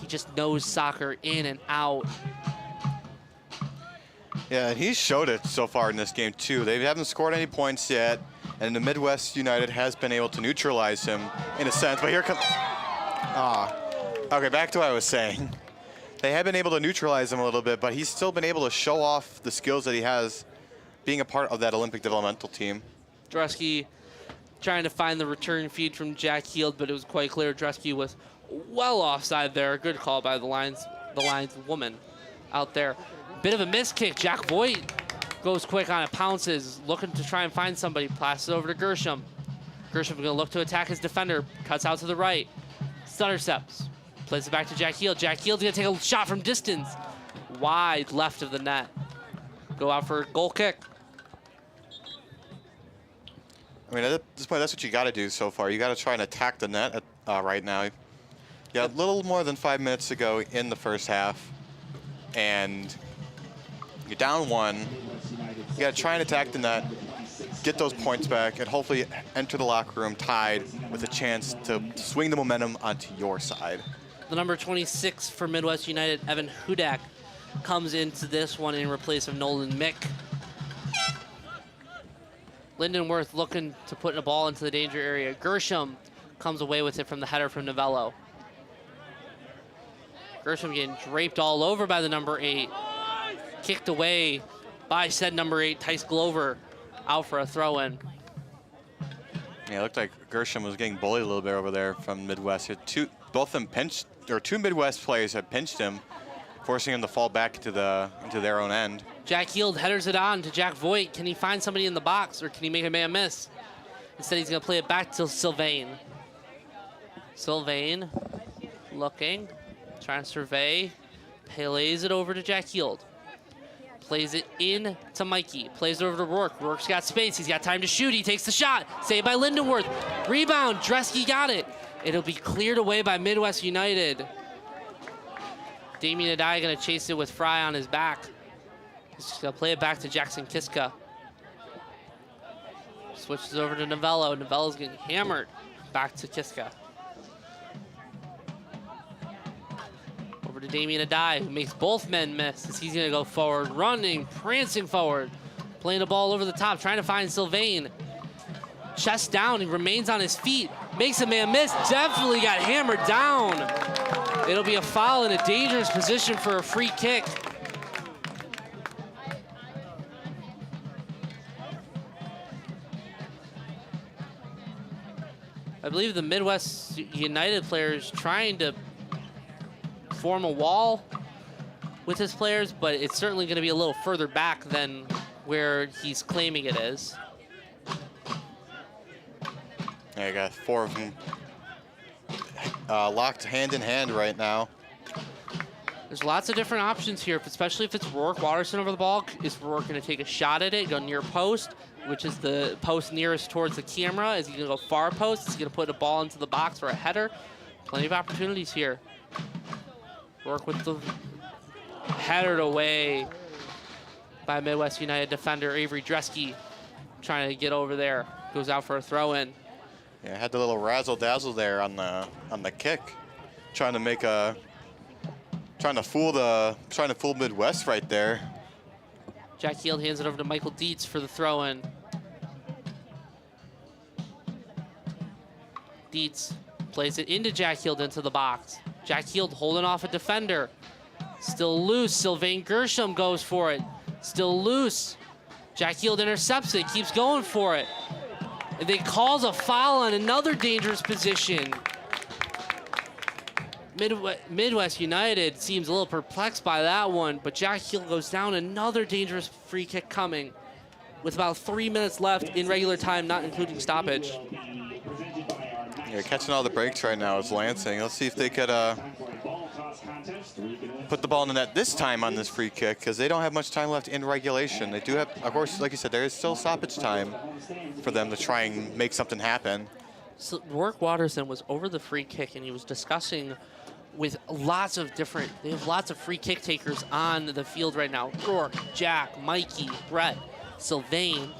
He just knows soccer in and out. Yeah, and he's showed it so far in this game too. They haven't scored any points yet, and the Midwest United has been able to neutralize him in a sense. But here comes, okay, back to what I was saying. They have been able to neutralize him a little bit, but he's still been able to show off the skills that he has being a part of that Olympic developmental team. Dresky trying to find the return feed from Jack Heald, but it was quite clear Dresky was well offside there. Good call by the Lions woman out there. Bit of a miss kick. Jack Voigt goes quick on it, pounces, looking to try and find somebody. Passes it over to Gershom. Gershom gonna look to attack his defender. Cuts out to the right. Stutter steps. Plays it back to Jack Heald. Jack Heald's gonna take a shot from distance. Wide left of the net. Go out for a goal kick. I mean, at this point, that's what you got to do so far. You got to try and attack the net right now. Yeah, a little more than 5 minutes to go in the first half, and you're down one. You got to try and attack the net, get those points back, and hopefully enter the locker room tied with a chance to swing the momentum onto your side. The number 26 for Midwest United, Evan Hudak, comes into this one in replace of Nolan Mick. Lindenworth looking to put a ball into the danger area. Gershom comes away with it from the header from Novello. Gershom getting draped all over by the number 8. Kicked away by said number 8, Tice Glover, out for a throw-in. Yeah, it looked like Gershom was getting bullied a little bit over there from Midwest. Both of them pinched, or two Midwest players had pinched him, forcing him to fall back into their own end. Jack Heald headers it on to Jack Voigt. Can he find somebody in the box, or can he make a man miss? Instead, he's gonna play it back to Sylvain. Sylvain looking, trying to survey, plays it over to Jack Heald. Plays it in to Mikey, plays it over to Rourke. Rourke's got space, he's got time to shoot, he takes the shot. Saved by Lindenworth. Rebound, Dresky got it. It'll be cleared away by Midwest United. Damien Adai gonna chase it with Fry on his back. He's just gonna play it back to Jackson Kiska. Switches over to Novello. Novello's getting hammered. Back to Kiska. Over to Damien Adai, who makes both men miss as he's gonna go forward, running, prancing forward. Playing the ball over the top, trying to find Sylvain. Chest down, he remains on his feet. Makes a man miss, definitely got hammered down. It'll be a foul in a dangerous position for a free kick. I believe the Midwest United players trying to form a wall with his players, but it's certainly going to be a little further back than where he's claiming it is. Yeah, I got 4 of them locked hand in hand right now. There's lots of different options here, especially if it's Rourke Watterson over the ball. Is Rourke going to take a shot at it, go near post, which is the post nearest towards the camera? Is he going to go far post? Is he going to put a ball into the box for a header? Plenty of opportunities here. Rourke with the headered away. by Midwest United defender Avery Dresky, trying to get over there. Goes out for a throw-in. Yeah, had the little razzle-dazzle there on the kick, trying to fool Midwest right there. Jack Heald hands it over to Michael Dietz for the throw-in. Dietz plays it into Jack Heald into the box. Jack Heald holding off a defender. Still loose. Sylvain Gershom goes for it. Still loose. Jack Heald intercepts it, keeps going for it. And they calls a foul on another dangerous position. Midwest United seems a little perplexed by that one, but Jack Heald goes down. Another dangerous free kick coming with about 3 minutes left in regular time, not including stoppage. Yeah, catching all the breaks right now is Lansing. Let's see if they could put the ball in the net this time on this free kick, because they don't have much time left in regulation. They do have, of course, like you said, there is still stoppage time for them to try and make something happen. So Rourke Watterson was over the free kick, and he was discussing with lots of different, they have lots of free kick takers on the field right now. Rourke, Jack, Mikey, Brett, Sylvain,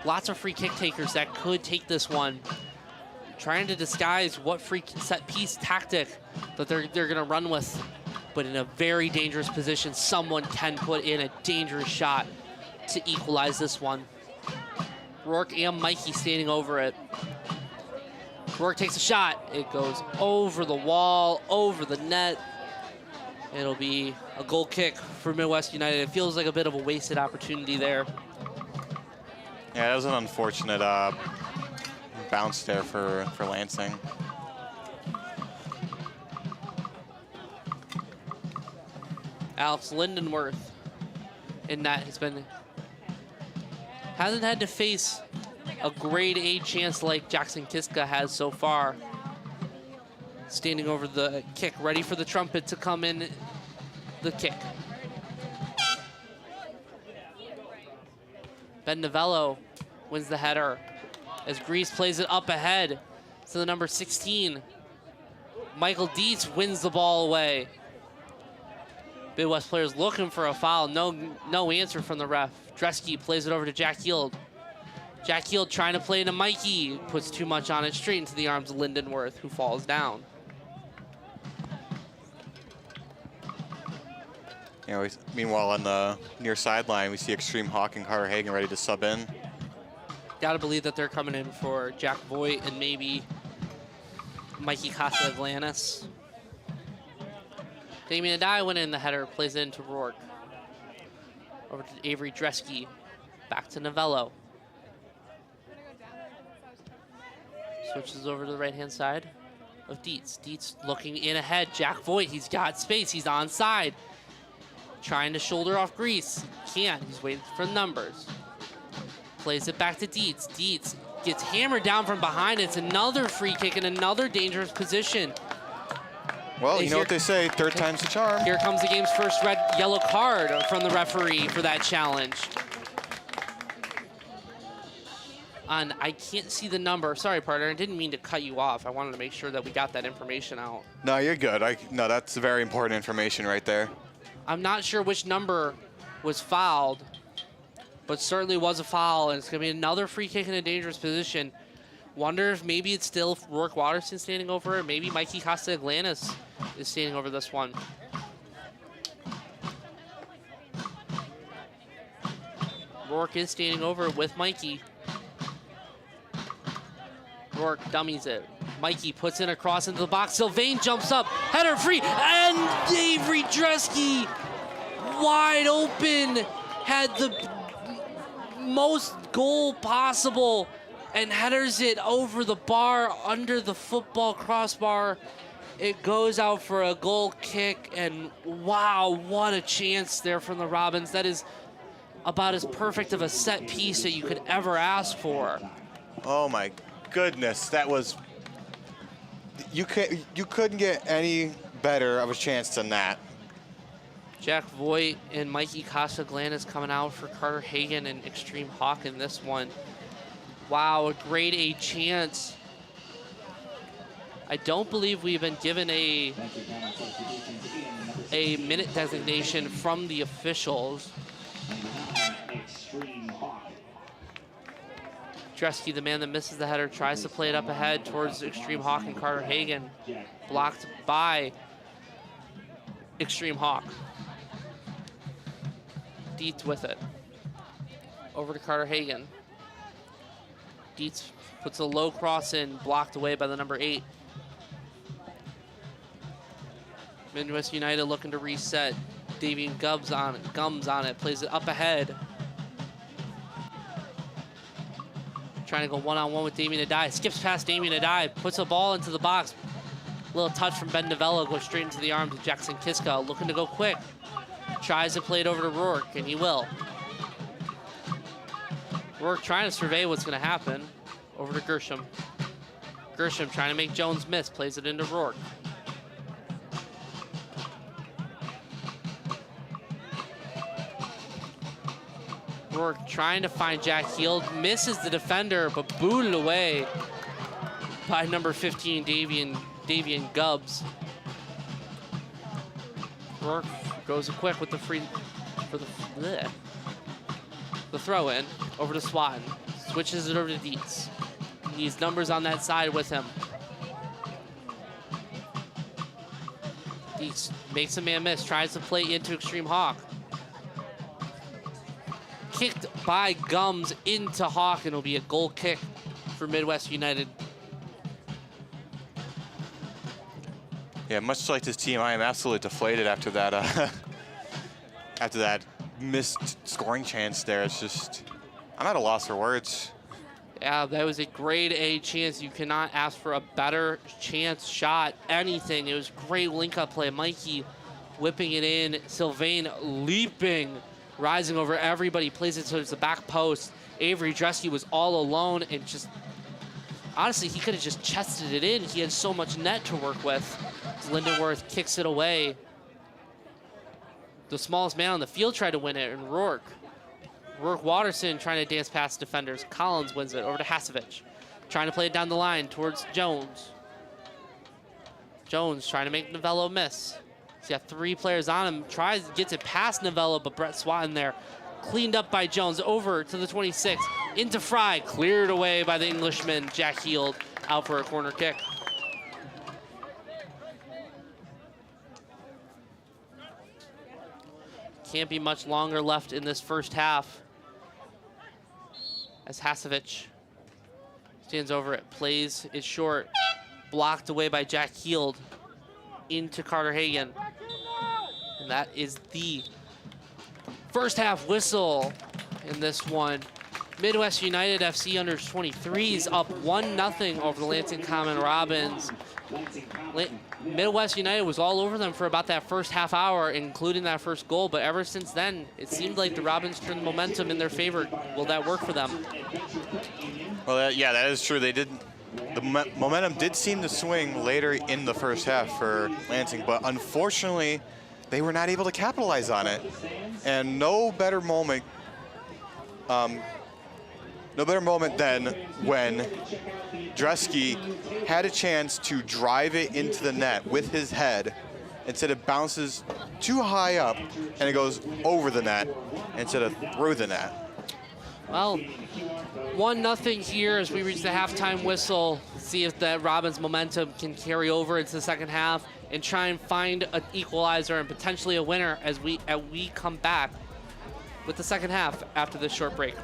lots of free kick takers that could take this one. Trying to disguise what free set piece tactic that they're gonna run with, but in a very dangerous position. Someone can put in a dangerous shot to equalize this one. Rourke and Mikey standing over it. Rourke takes a shot. It goes over the wall, over the net. It'll be a goal kick for Midwest United. It feels like a bit of a wasted opportunity there. Yeah, that was an unfortunate bounce there for Lansing. Alex Lindenworth in that hasn't had to face a grade A chance like Jackson Kiska has so far. Standing over the kick, ready for the trumpet to come in the kick. Ben Novello wins the header as Grease plays it up ahead to the number 16. Michael Dietz wins the ball away. Midwest players looking for a foul. No answer from the ref. Dresky plays it over to Jack Heald. Jack Heald trying to play into Mikey. Puts too much on it, straight into the arms of Lindenworth, who falls down. You know, meanwhile, on the near sideline, we see Extreme Hawk and Carter Hagan ready to sub in. Gotta believe that they're coming in for Jack Voigt and maybe Mikey Castellantis. Damien Adai went in the header, plays it into Rourke. Over to Avery Dresky. Back to Novello. Switches over to the right-hand side of Dietz. Dietz looking in ahead. Jack Voigt, he's got space. He's onside. Trying to shoulder off Grease. Can't. He's waiting for numbers. Plays it back to Dietz. Dietz gets hammered down from behind. It's another free kick in another dangerous position. Well, you know what they say, third time's the charm. Here comes the game's first yellow card from the referee for that challenge. And I can't see the number. Sorry, partner, I didn't mean to cut you off. I wanted to make sure that we got that information out. No, you're good. No, that's very important information right there. I'm not sure which number was fouled, but certainly was a foul, and it's going to be another free kick in a dangerous position. Wonder if maybe it's still Rourke Watterson standing over it. Maybe Mikey Castellantis is standing over this one. Rourke is standing over it with Mikey. Rourke dummies it. Mikey puts in a cross into the box. Sylvain jumps up, header free, and Avery Dresky wide open, had the most goal possible and headers it over the bar, under the football crossbar. It goes out for a goal kick, and wow, what a chance there from the Robins. That is about as perfect of a set piece that you could ever ask for. Oh my goodness, that was, you couldn't get any better of a chance than that. Jack Voigt and Mikey Castellantis coming out for Carter Hagan and Extreme Hawk in this one. Wow, a grade A chance. I don't believe we've been given a minute designation from the officials. Dresky, the man that misses the header, tries to play it up ahead towards Extreme Hawk and Carter Hagen. Blocked by Extreme Hawk. Dietz with it. Over to Carter Hagen. Dietz puts a low cross in, blocked away by the number 8. Midwest United looking to reset. Davian Gums on it, plays it up ahead. Trying to go one-on-one with Damien Adai. Skips past Damien Adai, puts a ball into the box. Little touch from Ben Novello, goes straight into the arms of Jackson Kiska, looking to go quick. Tries to play it over to Rourke, and he will. Rourke trying to survey what's going to happen. Over to Gershom. Gershom trying to make Jones miss, plays it into Rourke. Rourke trying to find Jack Heald, misses the defender, but booted away by number 15, Davian Gubbs. Rourke goes quick with the throw in over to Swatton. Switches it over to Dietz. Needs numbers on that side with him. Dietz makes a man miss, tries to play into Extreme Hawk. Kicked by Gums into Hawk, and it'll be a goal kick for Midwest United. Yeah, much like this team, I am absolutely deflated after that missed scoring chance there. It's just, I'm at a loss for words. Yeah, that was a grade A chance. You cannot ask for a better chance, shot, anything. It was great link-up play. Mikey whipping it in. Sylvain leaping, rising over everybody, plays it towards the back post. Avery Dresky was all alone and just, honestly, he could have just chested it in. He had so much net to work with. Lindenworth kicks it away. The smallest man on the field tried to win it, and Rourke Watterson trying to dance past defenders. Collins wins it over to Hasevich. Trying to play it down the line towards Jones. Jones trying to make Novello miss. He's got 3 players on him. Gets it past Novello, but Brett Swatton there. Cleaned up by Jones, over to the 26. Into Fry, cleared away by the Englishman, Jack Heald, out for a corner kick. Can't be much longer left in this first half, as Hasevich stands over it, plays it short, blocked away by Jack Heald into Carter Hagen. And that is the first half whistle in this one. Midwest United FC under 23s up 1-0 over the Lansing Common Robins. Midwest United was all over them for about that first half hour, including that first goal, but ever since then, it seemed like the Robins turned momentum in their favor. Will that work for them? Well, yeah, that is true. They did. The momentum did seem to swing later in the first half for Lansing, but unfortunately, they were not able to capitalize on it. And no better moment than when Dresky had a chance to drive it into the net with his head. Instead, it bounces too high up and it goes over the net instead of through the net. Well, 1-0 here as we reach the halftime whistle. See if that Robins momentum can carry over into the second half and try and find an equalizer and potentially a winner as we come back with the second half after this short break.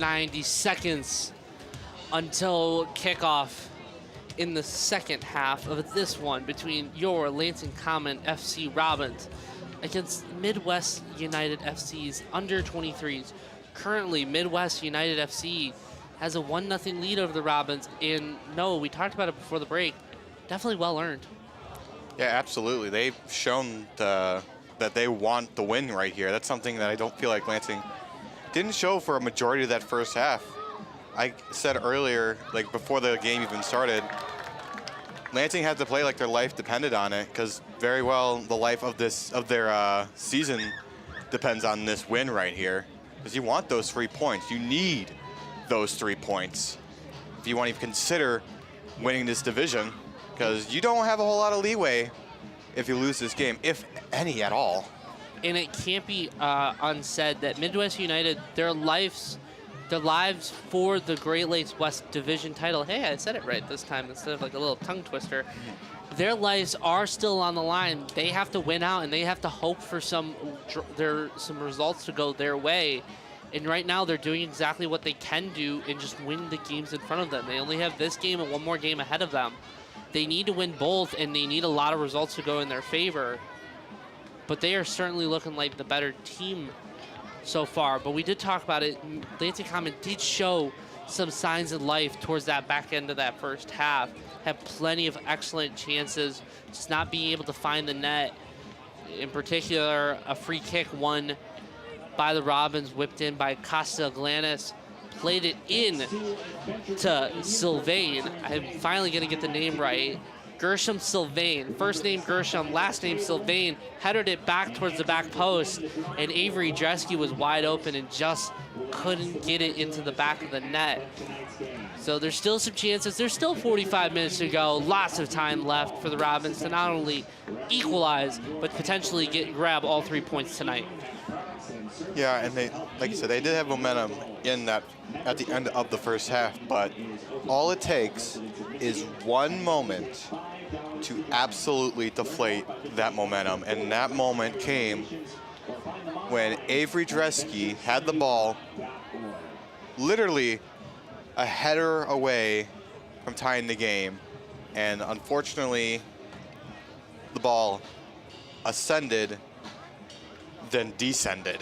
90 seconds until kickoff in the second half of this one between your Lansing Common FC Robins against Midwest United FC's under 23s. Currently, Midwest United FC has a 1-0 lead over the Robins, and no, we talked about it before the break, definitely well earned. Yeah, absolutely. They've shown that they want the win right here. That's something that I don't feel like Lansing didn't show for a majority of that first half. I said earlier, like before the game even started, Lansing had to play like their life depended on it, because very well the life of their season depends on this win right here. Because you want those 3 points. You need those 3 points if you want to even consider winning this division, because you don't have a whole lot of leeway if you lose this game, if any at all. And it can't be unsaid that Midwest United, their lives for the Great Lakes West Division title, hey, I said it right this time instead of like a little tongue twister, their lives are still on the line. They have to win out, and they have to hope for some results to go their way. And right now, they're doing exactly what they can do and just win the games in front of them. They only have this game and one more game ahead of them. They need to win both, and they need a lot of results to go in their favor. But they are certainly looking like the better team so far. But we did talk about it. Lansing Common did show some signs of life towards that back end of that first half. Had plenty of excellent chances, just not being able to find the net. In particular, a free kick won by the Robins, whipped in by Costa Glanis, played it in to Sylvain. I'm finally going to get the name right. Gershom Sylvain, first name Gershom, last name Sylvain, headed it back towards the back post, and Avery Dresky was wide open and just couldn't get it into the back of the net. So there's still some chances. There's still 45 minutes to go. Lots of time left for the Robins to not only equalize, but potentially grab all 3 points tonight. Yeah, and they, like you said, they did have momentum in that at the end of the first half, but all it takes is one moment to absolutely deflate that momentum. And that moment came when Avery Dresky had the ball literally a header away from tying the game. And unfortunately, the ball ascended, then descended.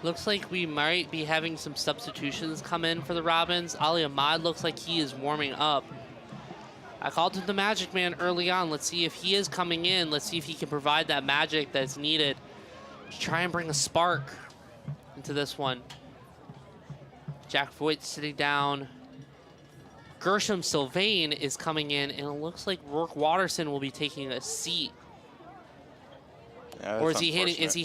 Looks like we might be having some substitutions come in for the Robins. Ali Ahmad looks like he is warming up. I called him the Magic Man early on. Let's see if he is coming in. Let's see if he can provide that magic that's needed to try and bring a spark into this one. Jack Voigt sitting down. Gershom Sylvain is coming in, and it looks like Rourke Watterson will be taking a seat. Yeah, or is he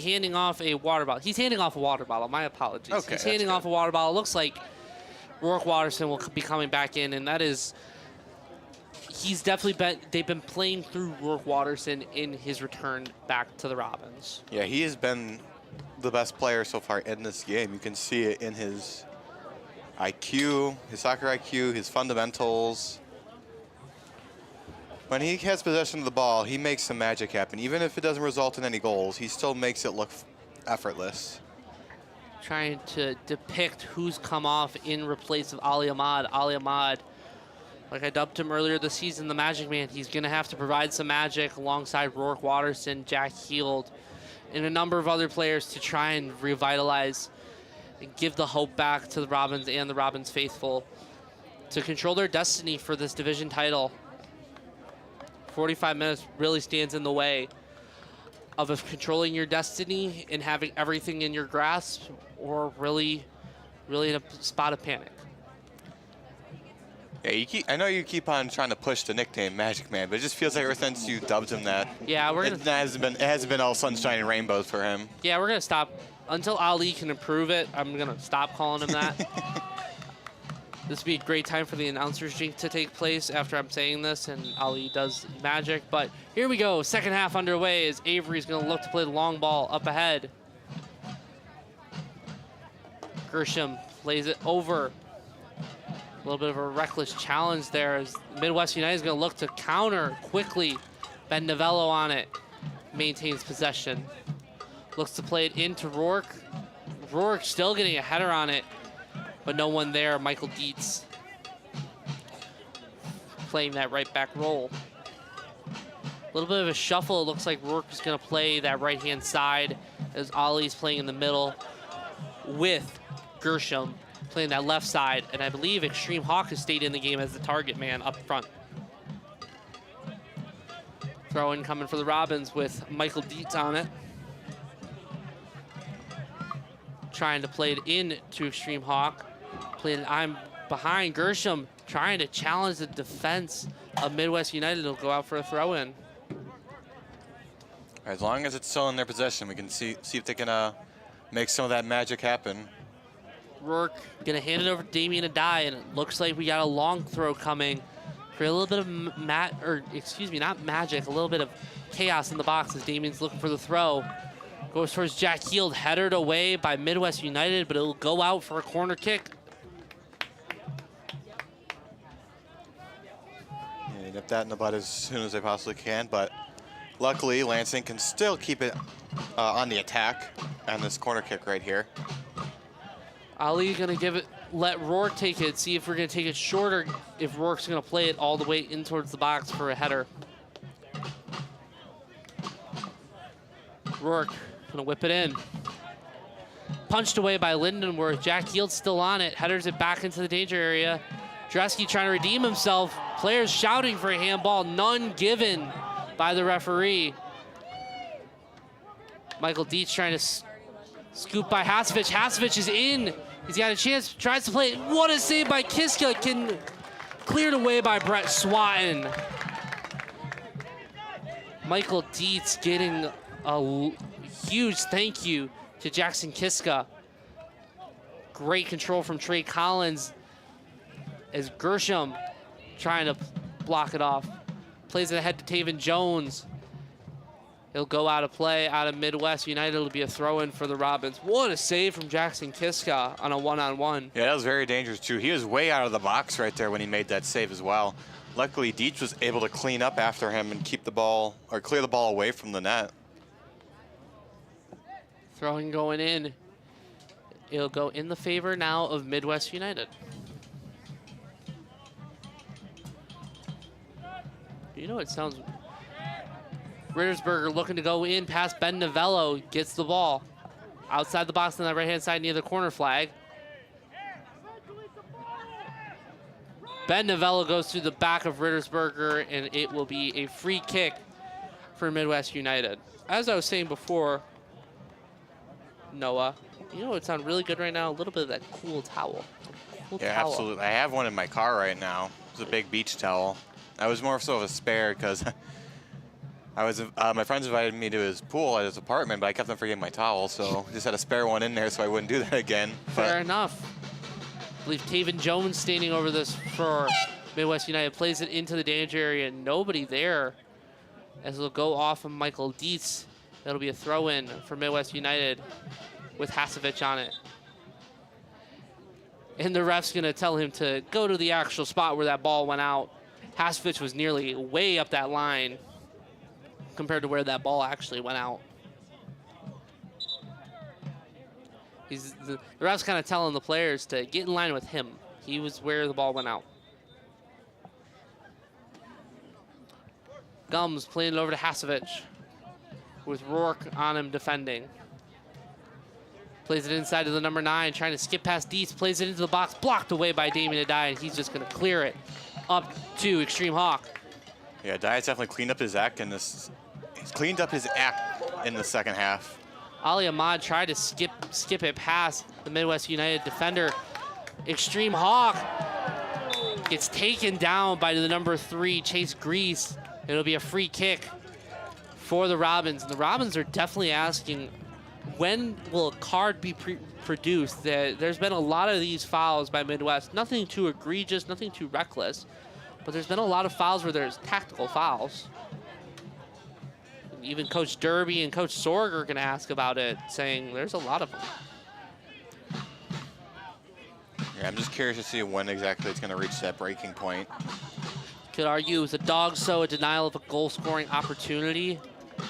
handing off a water bottle? He's handing off a water bottle. My apologies. Okay, he's handing off a water bottle. Looks like Rourke Watterson will be coming back in, and that is, he's definitely they've been playing through Rourke Watterson in his return back to the Robins. Yeah, he has been the best player so far in this game. You can see it in his IQ, his soccer IQ, his fundamentals. When he has possession of the ball, he makes some magic happen. Even if it doesn't result in any goals, he still makes it look effortless. Trying to depict who's come off in replace of Ali Ahmad. Ali Ahmad, like I dubbed him earlier this season, the Magic Man. He's going to have to provide some magic alongside Rourke Watterson, Jack Heald, and a number of other players to try and revitalize and give the hope back to the Robins and the Robins faithful to control their destiny for this division title. 45 minutes really stands in the way of controlling your destiny and having everything in your grasp, or really in a spot of panic. Yeah, I know you keep on trying to push the nickname Magic Man, but it just feels like ever since you dubbed him that, yeah, it hasn't been all sunshine and rainbows for him. Yeah, we're gonna stop until Ali can improve it. I'm gonna stop calling him that. This would be a great time for the announcer's drink to take place after I'm saying this and Ali does magic. But here we go, second half underway as Avery's gonna look to play the long ball up ahead. Gershom plays it over. A little bit of a reckless challenge there as Midwest United is gonna look to counter quickly. Ben Novello on it, maintains possession. Looks to play it into Rourke. Rourke still getting a header on it, but no one there. Michael Dietz playing that right back role. A little bit of a shuffle. It looks like Rourke is going to play that right-hand side as Ollie's playing in the middle with Gershom playing that left side. And I believe Extreme Hawk has stayed in the game as the target man up front. Throw-in coming for the Robins with Michael Dietz on it. Trying to play it in to Extreme Hawk. Playing I'm behind Gershom, trying to challenge the defense of Midwest United. Will go out for a throw-in. As long as it's still in their possession, we can see if they can make some of that magic happen. Rourke gonna hand it over to Damien Adai, and it looks like we got a long throw coming for a little bit of not magic, a little bit of chaos in the box as Damien's looking for the throw. Goes towards Jack Heald, headed away by Midwest United, but it'll go out for a corner kick. Yeah, nip that in the bud as soon as they possibly can, but luckily Lansing can still keep it on the attack on this corner kick right here. Ali gonna let Rourke take it, see if we're gonna take it shorter, if Rourke's gonna play it all the way in towards the box for a header. Rourke gonna whip it in. Punched away by Lindenworth. Jack Heald's still on it, headers it back into the danger area. Dresky trying to redeem himself. Players shouting for a handball, none given by the referee. Michael Dietz trying to scoop by Hasevich. Hasevich is in. He's got a chance, tries to play it. What a save by Kiska, cleared away by Brett Swatton. Michael Dietz getting a huge thank you to Jackson Kiska. Great control from Trey Collins as Gershom trying to block it off. Plays it ahead to Taven Jones. He'll go out of play, out of Midwest United. It'll be a throw-in for the Robins. What a save from Jackson Kiska on a one-on-one. Yeah, that was very dangerous too. He was way out of the box right there when he made that save as well. Luckily, Dietz was able to clean up after him and keep the ball, or clear the ball away from the net. Throwing going in. It'll go in the favor now of Midwest United. You know, it sounds... Rittersberger looking to go in past Ben Novello, gets the ball. Outside the box on the right-hand side near the corner flag. Ben Novello goes through the back of Rittersberger, and it will be a free kick for Midwest United. As I was saying before, Noah, you know what sounds really good right now? A little bit of that cool towel. Yeah, absolutely. I have one in my car right now. It's a big beach towel. I was more so of a spare because my friends invited me to his pool at his apartment, but I kept on forgetting my towel, so just had a spare one in there so I wouldn't do that again. Fair enough. I believe Taven Jones standing over this for Midwest United. Plays it into the danger area. Nobody there as it'll go off of Michael Dietz. That'll be a throw-in for Midwest United with Hasevich on it. And the ref's going to tell him to go to the actual spot where that ball went out. Hasevich was nearly way up that line compared to where that ball actually went out. The ref's kind of telling the players to get in line with him. He was where the ball went out. Gums playing it over to Hasevich with Rourke on him defending. Plays it inside to the number 9, trying to skip past Dietz, plays it into the box, blocked away by Damien Adai, and he's just going to clear it up to Extreme Hawk. Yeah, Adai's definitely cleaned up his act in this. He's cleaned up his act in the second half. Ali Ahmad tried to skip it past the Midwest United defender. Extreme Hawk gets taken down by the number 3, Chase Grease. It'll be a free kick for the Robins. And the Robins are definitely asking, when will a card be produced? There's been a lot of these fouls by Midwest. Nothing too egregious, nothing too reckless. But there's been a lot of fouls where there's tactical fouls. Even Coach Derby and Coach Sorg are going to ask about it, saying there's a lot of them. Yeah, I'm just curious to see when exactly it's going to reach that breaking point. Could argue it was a dog so a denial of a goal-scoring opportunity,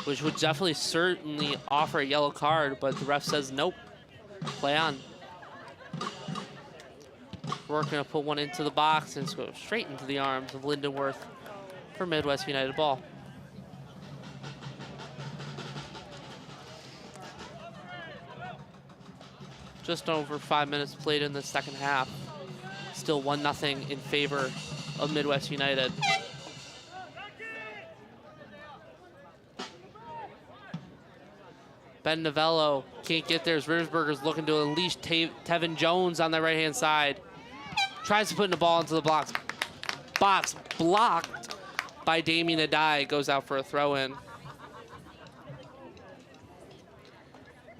which would definitely certainly offer a yellow card, but the ref says nope, play on. Rourke gonna put one into the box and go straight into the arms of Lindenworth for Midwest United ball. Just over 5 minutes played in the second half. Still 1-0 in favor of Midwest United. Ben Novello can't get there as Rittersberger's looking to unleash Tevin Jones on the right-hand side. Tries to put the ball into the box. Box blocked by Damien Adai. Goes out for a throw-in.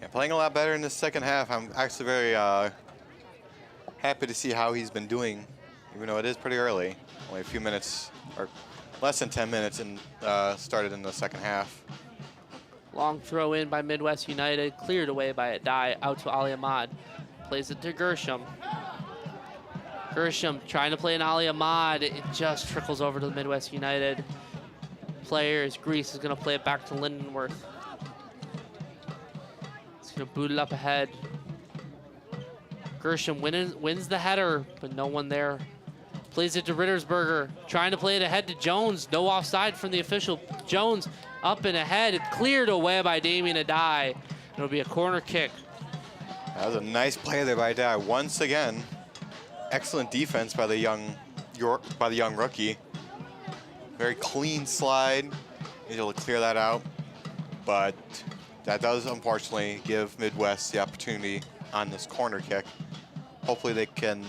Yeah, playing a lot better in the second half. I'm actually very happy to see how he's been doing, even though it is pretty early. Only a few minutes, or less than 10 minutes, and started in the second half. Long throw in by Midwest United, cleared away by Adai, out to Ali Ahmad. Plays it to Gershom. Gershom trying to play an Ali Ahmad. It just trickles over to the Midwest United players. Grease is gonna play it back to Lindenworth. He's gonna boot it up ahead. Gershom wins the header, but no one there. Plays it to Rittersberger, trying to play it ahead to Jones. No offside from the official. Jones up and ahead. It's cleared away by Damien Adai. It'll be a corner kick. That was a nice play there by Adai. Once again, excellent defense by the young rookie. Very clean slide. He's able to clear that out. But that does unfortunately give Midwest the opportunity on this corner kick. Hopefully they can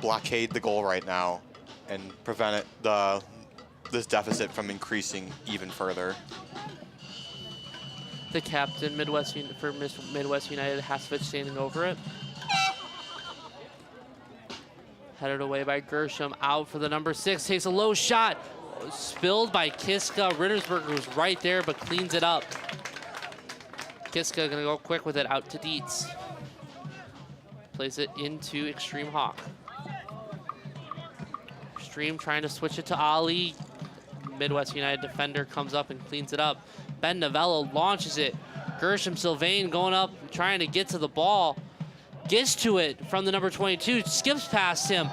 blockade the goal right now and prevent this deficit from increasing even further. The captain for Midwest United, Hasvich, standing over it. Headed away by Gershom, out for the number 6, takes a low shot. Spilled by Kiska. Rittersberger was right there, but cleans it up. Kiska gonna go quick with it, out to Dietz. Plays it into Extreme Hawk. Extreme trying to switch it to Ali. Midwest United defender comes up and cleans it up. Ben Novello launches it. Gershom Sylvain going up, trying to get to the ball. Gets to it from the number 22, skips past him.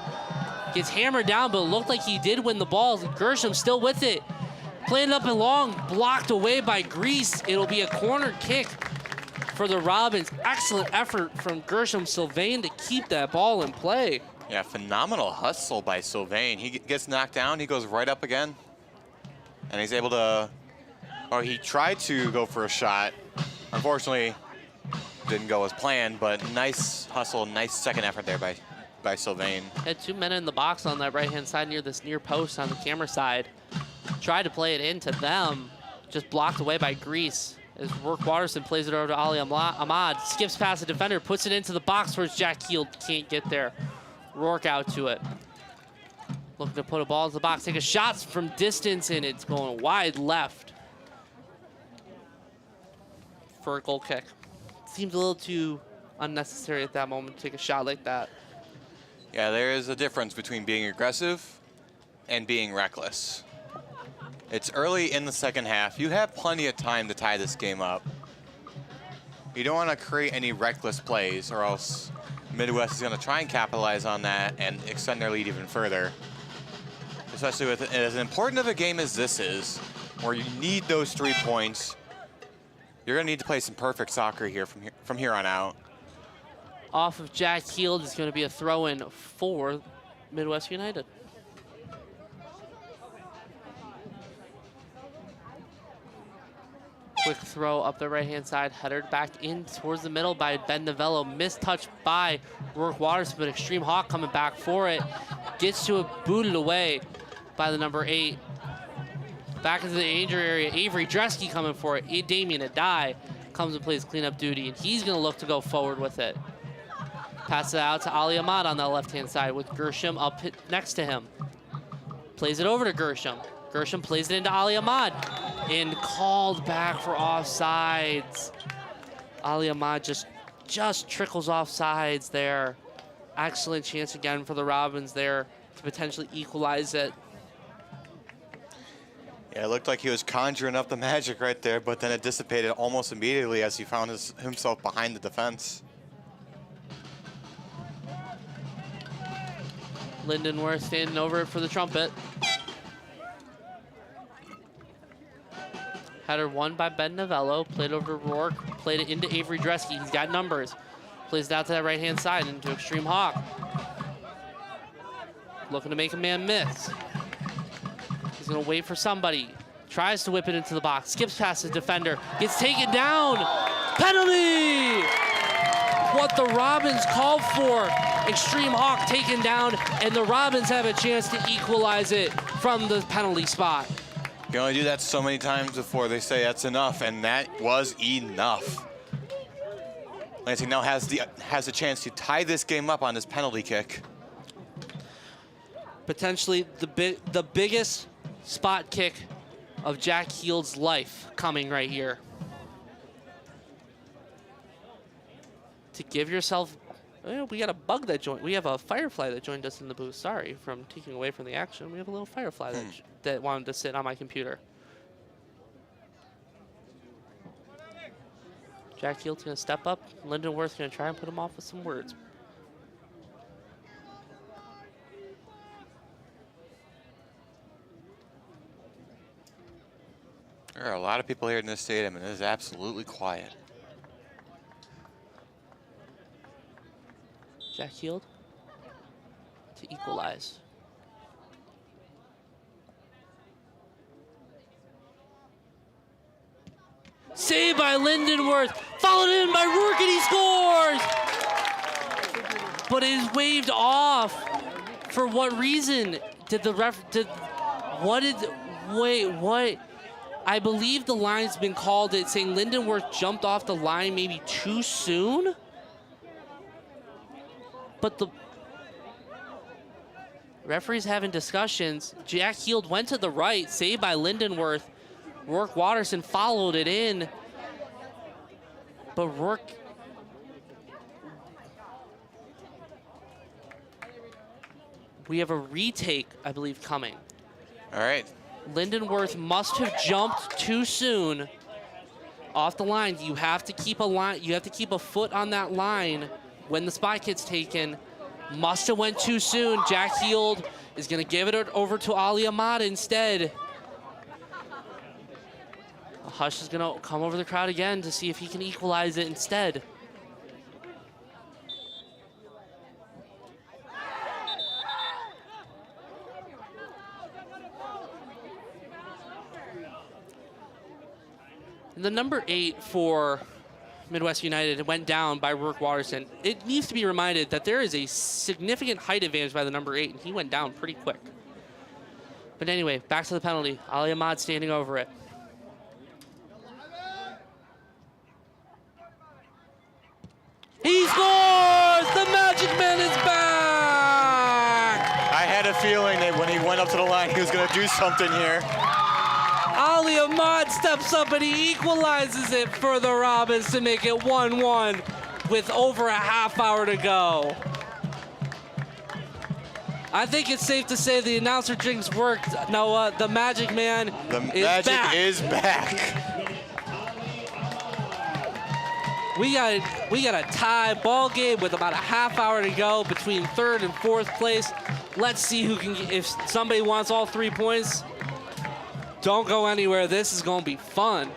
Gets hammered down, but it looked like he did win the ball. Gershom still with it. Playing up and long, blocked away by Grease. It'll be a corner kick for the Robins. Excellent effort from Gershom Sylvain to keep that ball in play. Yeah, phenomenal hustle by Sylvain. He gets knocked down, he goes right up again. And he's able to, or he tried to go for a shot. Unfortunately, didn't go as planned, but nice hustle, nice second effort there by Sylvain. Had 2 men in the box on that right-hand side near this near post on the camera side. Tried to play it into them, just blocked away by Grease. As Rourke Watterson plays it over to Ali Ahmad, skips past the defender, puts it into the box towards Jack Heald, can't get there. Rourke out to it. Looking to put a ball into the box, take a shot from distance, and it's going wide left for a goal kick. Seems a little too unnecessary at that moment to take a shot like that. Yeah, there is a difference between being aggressive and being reckless. It's early in the second half. You have plenty of time to tie this game up. You don't want to create any reckless plays, or else Midwest is going to try and capitalize on that and extend their lead even further. Especially with as important of a game as this is, where you need those 3 points. You're going to need to play some perfect soccer here from here on out. Off of Jack Heald is going to be a throw-in for Midwest United. Quick throw up the right-hand side, headed back in towards the middle by Ben Novello. Missed touch by Rourke Watterson, but Extreme Hawk coming back for it. Gets to it, booted away by the number 8. Back into the danger area, Avery Dresky coming for it. Damien Adai comes and plays cleanup duty, and he's gonna look to go forward with it. Passes it out to Ali Ahmad on the left-hand side with Gershom up next to him. Plays it over to Gershom. Gershom plays it into Ali Ahmad and called back for offsides. Ali Ahmad just trickles offsides there. Excellent chance again for the Robins there to potentially equalize it. Yeah, it looked like he was conjuring up the magic right there, but then it dissipated almost immediately as he found himself behind the defense. Lindenworth standing over it for the trumpet. Header won by Ben Novello. Played over to Rourke. Played it into Avery Dresky. He's got numbers. Plays it out to that right-hand side into Extreme Hawk. Looking to make a man miss. He's going to wait for somebody. Tries to whip it into the box. Skips past the defender. Gets taken down. Penalty! What the Robins called for. Extreme Hawk taken down, and the Robins have a chance to equalize it from the penalty spot. You can only do that so many times before they say that's enough, and that was enough. Lansing now has a chance to tie this game up on this penalty kick. Potentially the biggest spot kick of Jack Heald's life coming right here. To give yourself, we got a bug that joined. We have a firefly that joined us in the booth. Sorry from taking away from the action. We have a little firefly that wanted to sit on my computer. Jack Heald's gonna step up. Lindenworth's gonna try and put him off with some words. There are a lot of people here in this stadium, and it is absolutely quiet. Jack Heald to equalize. Saved by Lindenworth, followed in by Rourke, and he scores! But it is waved off. For what reason? Did the ref, wait, what? I believe the line's been called it saying Lindenworth jumped off the line maybe too soon? But the referee's having discussions. Jack Heald went to the right, saved by Lindenworth. Rourke Watterson followed it in. But Rourke... We have a retake, I believe, coming. All right. Lindenworth must have jumped too soon off the line. You have to keep a line. You have to keep a foot on that line when the spot gets taken. Must have went too soon. Jack Heald is going to give it over to Ali Ahmad instead. Hush is going to come over the crowd again to see if he can equalize it instead. The number 8 for Midwest United went down by Rourke Watterson. It needs to be reminded that there is a significant height advantage by the number 8, and he went down pretty quick. But anyway, back to the penalty. Ali Ahmad standing over it. He scores! The Magic Man is back! I had a feeling that when he went up to the line, he was going to do something here. Ali Ahmad steps up and he equalizes it for the Robins to make it 1-1 with over a half hour to go. I think it's safe to say the announcer jinx worked, Noah. The Magic Man is back. We got a tie ball game with about a half hour to go between third and fourth place. Let's see who can, if somebody wants all 3 points. Don't go anywhere. This is going to be fun.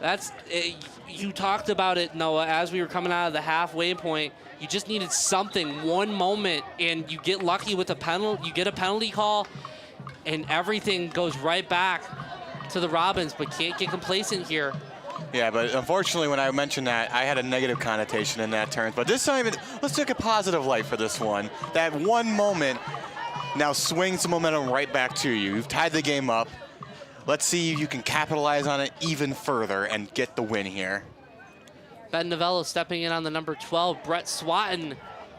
That's it. You talked about it, Noah, as we were coming out of the halfway point. You just needed something, one moment, and you get lucky with a penalty. You get a penalty call, and everything goes right back to the Robins, but can't get complacent here. Yeah, but unfortunately, when I mentioned that, I had a negative connotation in that term. But this time, let's take a positive light for this one. That one moment now swings the momentum right back to you. You've tied the game up. Let's see if you can capitalize on it even further and get the win here. Ben Novello stepping in on the number 12. Brett Swatton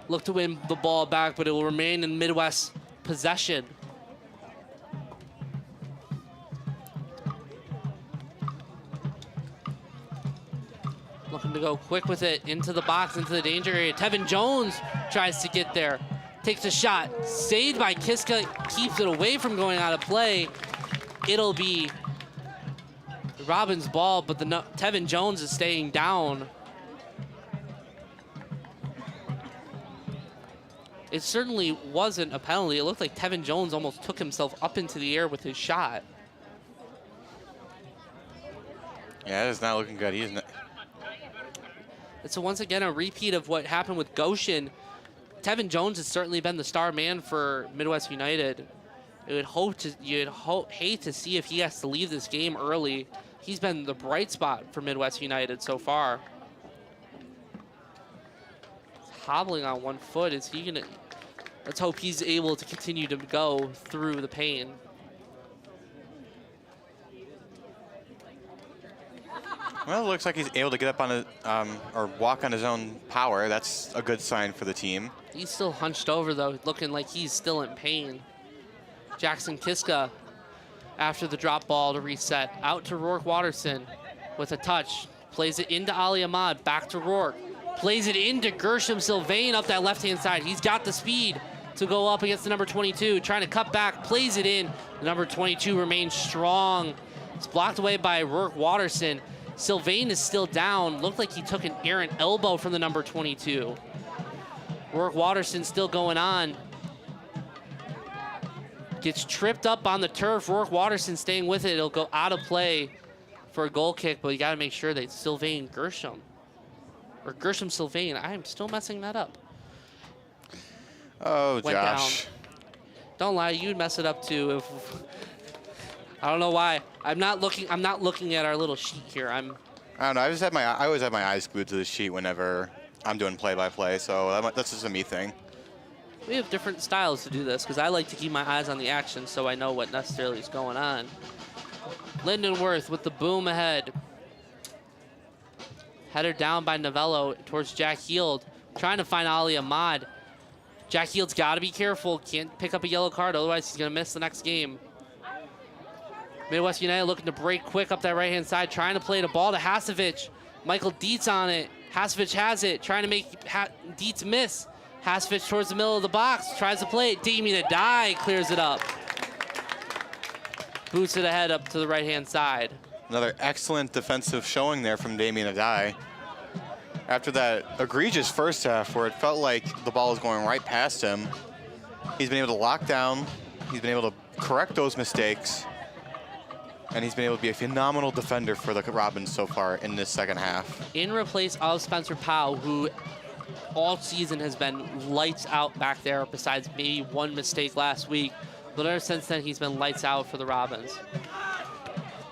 looked to win the ball back, but it will remain in Midwest possession. Looking to go quick with it into the box, into the danger area. Tevin Jones tries to get there. Takes a shot, saved by Kiska, keeps it away from going out of play. It'll be Robin's ball, but Tevin Jones is staying down. It certainly wasn't a penalty. It looked like Tevin Jones almost took himself up into the air with his shot. Yeah, it's not looking good. He's not. It's once again a repeat of what happened with Goshen. Tevin Jones has certainly been the star man for Midwest United. You'd hate to see if he has to leave this game early. He's been the bright spot for Midwest United so far. Hobbling on one foot. Is he gonna? Let's hope he's able to continue to go through the pain. Well, it looks like he's able to get up on his, or walk on his own power. That's a good sign for the team. He's still hunched over, though, looking like he's still in pain. Jackson Kiska, after the drop ball to reset, out to Rourke Watterson with a touch. Plays it into Ali Ahmad, back to Rourke. Plays it into Gershom Sylvain up that left-hand side. He's got the speed to go up against the number 22, trying to cut back, plays it in. The number 22 remains strong. It's blocked away by Rourke Watterson. Sylvain is still down. Looked like he took an errant elbow from the number 22. Rourke Watterson still going on. Gets tripped up on the turf. Rourke Watterson staying with it. It'll go out of play for a goal kick, but you got to make sure that Sylvain Gershom, or Gershom Sylvain, I'm still messing that up. Oh, Went Josh. down. Don't lie, you'd mess it up too. I don't know why. I'm not looking at our little sheet here. I don't know. I always have my eyes glued to the sheet whenever I'm doing play-by-play, so that's just a me thing. We have different styles to do this because I like to keep my eyes on the action so I know what necessarily is going on. Lindenworth with the boom ahead. Header down by Novello towards Jack Heald, trying to find Ali Ahmad. Jack Heald's got to be careful. Can't pick up a yellow card, otherwise he's going to miss the next game. Midwest United looking to break quick up that right-hand side, trying to play the ball to Hasevich. Michael Dietz on it. Hasevich has it, trying to make Dietz miss. Hasevich towards the middle of the box, tries to play it. Damien Adai clears it up. Boots it ahead up to the right-hand side. Another excellent defensive showing there from Damien Adai. After that egregious first half where it felt like the ball was going right past him, he's been able to lock down, he's been able to correct those mistakes, and he's been able to be a phenomenal defender for the Robins so far in this second half. In replace of Spencer Powell, who all season has been lights out back there, besides maybe one mistake last week. But ever since then, he's been lights out for the Robins.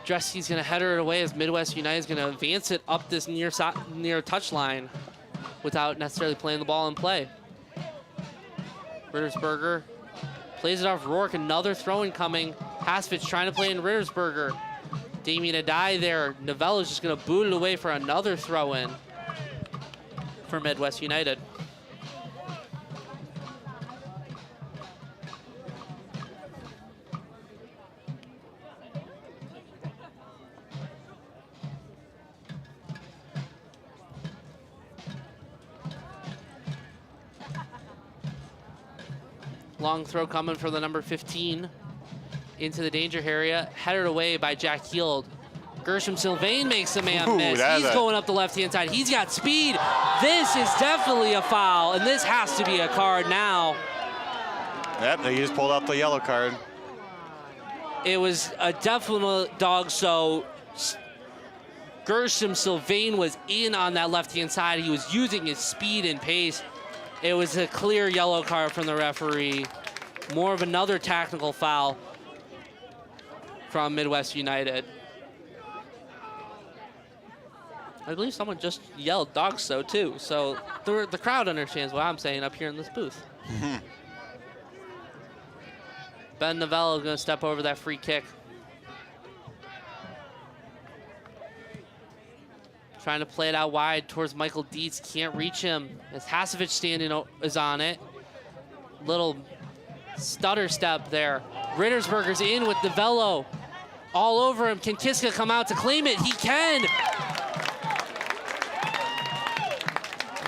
Dresky's going to header it away as Midwest United is going to advance it up this near touch line without necessarily playing the ball in play. Rittersberger plays it off Rourke. Another throw-in coming. Hasevich trying to play in Rittersberger. Damien Adai there. Novello's just going to boot it away for another throw-in for Midwest United. Long throw coming for the number 15 into the danger area. Headed away by Jack Heald. Gershom Sylvain makes the man miss. He's going up the left-hand side. He's got speed. This is definitely a foul, and this has to be a card now. Yep, they just pulled out the yellow card. It was a definite dog, so Gershom Sylvain was in on that left-hand side. He was using his speed and pace. It was a clear yellow card from the referee. More of another tactical foul from Midwest United. I believe someone just yelled dog so too. So the crowd understands what I'm saying up here in this booth. Ben Novello gonna step over that free kick. Trying to play it out wide towards Michael Dietz. Can't reach him as Hasevich is on it. Little stutter step there. Rittersberger's in with Novello all over him. Can Kiska come out to claim it? He can.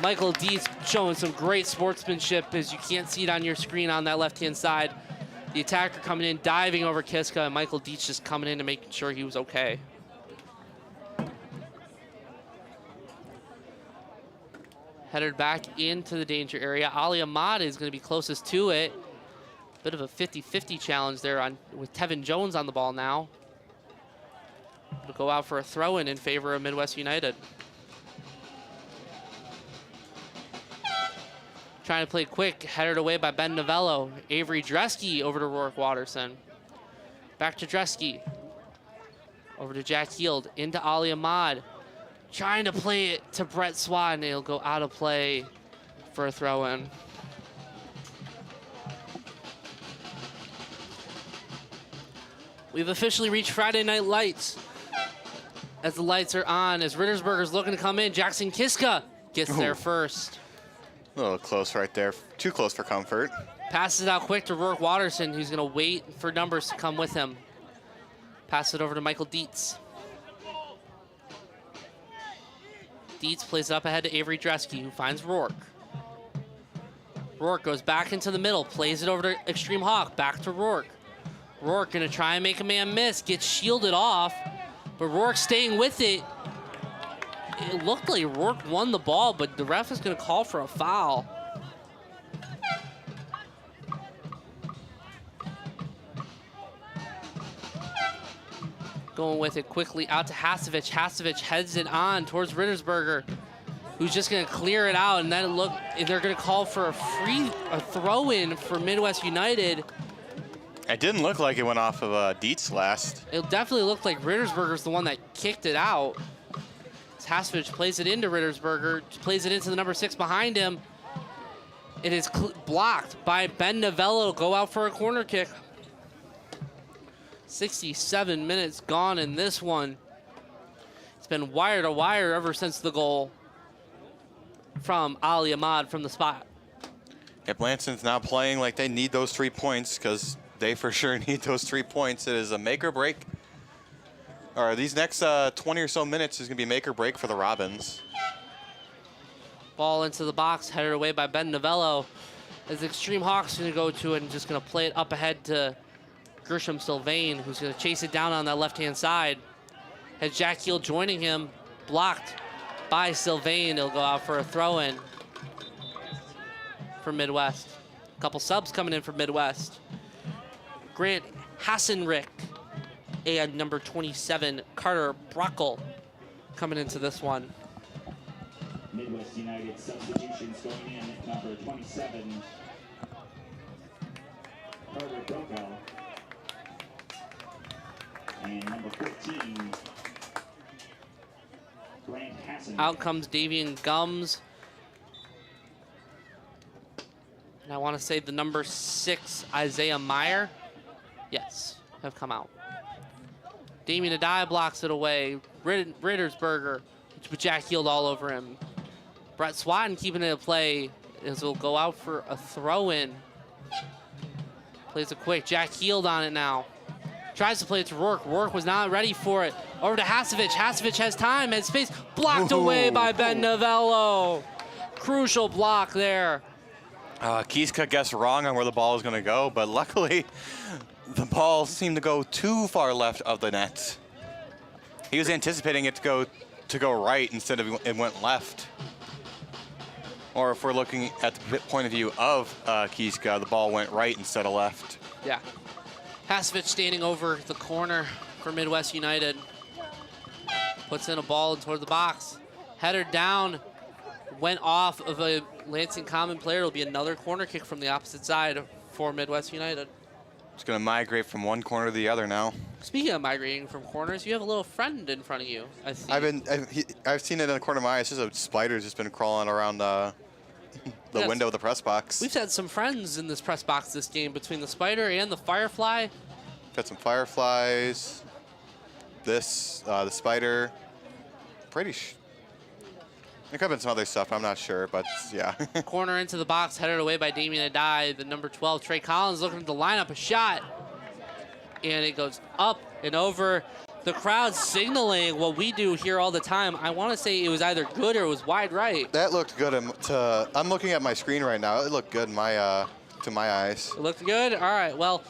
Michael Dietz showing some great sportsmanship, as you can't see it on your screen on that left-hand side. The attacker coming in, diving over Kiska, and Michael Dietz just coming in and making sure he was okay. Headed back into the danger area. Ali Ahmad is going to be closest to it. Bit of a 50-50 challenge there with Tevin Jones on the ball now. It'll go out for a throw-in in favor of Midwest United. Trying to play quick, headed away by Ben Novello. Avery Dresky over to Rourke Watterson. Back to Dresky. Over to Jack Heald, into Ali Ahmad. Trying to play it to Brett Swan. It'll go out of play for a throw-in. We've officially reached Friday Night Lights. As the lights are on, as Rittersberger's looking to come in, Jackson Kiska gets there first. A little close right there. Too close for comfort. Passes it out quick to Rourke Watterson, who's going to wait for numbers to come with him. Pass it over to Michael Dietz. Dietz plays it up ahead to Avery Dresky, who finds Rourke. Rourke goes back into the middle, plays it over to Extreme Hawk, back to Rourke. Rourke going to try and make a man miss, gets shielded off, but Rourke staying with it. It looked like Rourke won the ball, but the ref is going to call for a foul. Going with it quickly out to Hasevich. Hasevich heads it on towards Rittersberger, who's just going to clear it out, and then they're going to call for a throw-in for Midwest United. It didn't look like it went off of Dietz last. It definitely looked like Rittersberger's the one that kicked it out. Hasevich plays it into Rittersberger, plays it into the number 6 behind him. It is blocked by Ben Novello. Go out for a corner kick. 67 minutes gone in this one. It's been wire to wire ever since the goal from Ali Ahmad from the spot. Yep, Lansing's now playing like they need those 3 points, because they for sure need those 3 points. It is a make or break. Or these next 20 or so minutes is going to be make or break for the Robins. Ball into the box, headed away by Ben Novello. As Extreme Hawk's going to go to it and just going to play it up ahead to Gershom Sylvain, who's going to chase it down on that left-hand side. Has Jack Heald joining him, blocked by Sylvain. It'll go out for a throw-in for Midwest. A couple subs coming in for Midwest. Grant Hassenrick and number 27, Carter Brockel, coming into this one. Midwest United substitutions going in. Number 27, Carter Brockel. And number 15, Grant Hassan. Out comes Davian Gums. And I want to say the number 6, Isaiah Meyer. Yes, have come out. Damien Adai blocks it away. Rittersberger, with Jack Heald all over him. Brett Swatton keeping it in play as will go out for a throw-in. Plays it quick. Jack Heald on it now. Tries to play it to Rourke. Rourke was not ready for it. Over to Hasevich. Hasevich has time, has space. Blocked away by Ben Novello. Crucial block there. Kiska guessed wrong on where the ball was going to go, but luckily the ball seemed to go too far left of the net. He was anticipating it to go right instead of it went left. Or if we're looking at the point of view of Kiska, the ball went right instead of left. Yeah. Hasevich standing over the corner for Midwest United. Puts in a ball toward the box. Header down. Went off of a Lansing Common player. It'll be another corner kick from the opposite side for Midwest United. It's going to migrate from one corner to the other now. Speaking of migrating from corners, you have a little friend in front of you, I see. I've seen it in the corner of my eye. It's just a spider's just been crawling around the window of the press box. We've had some friends in this press box this game, between the spider and the firefly. Got some fireflies. The spider. There could have been some other stuff, I'm not sure, but yeah. Corner into the box, headed away by Damien Adai. The number 12, Trey Collins, looking to line up a shot. And it goes up and over. The crowd signaling what we do here all the time. I want to say it was either good or it was wide right. That looked good. I'm looking at my screen right now. It looked good to my eyes. It looked good? All right, well,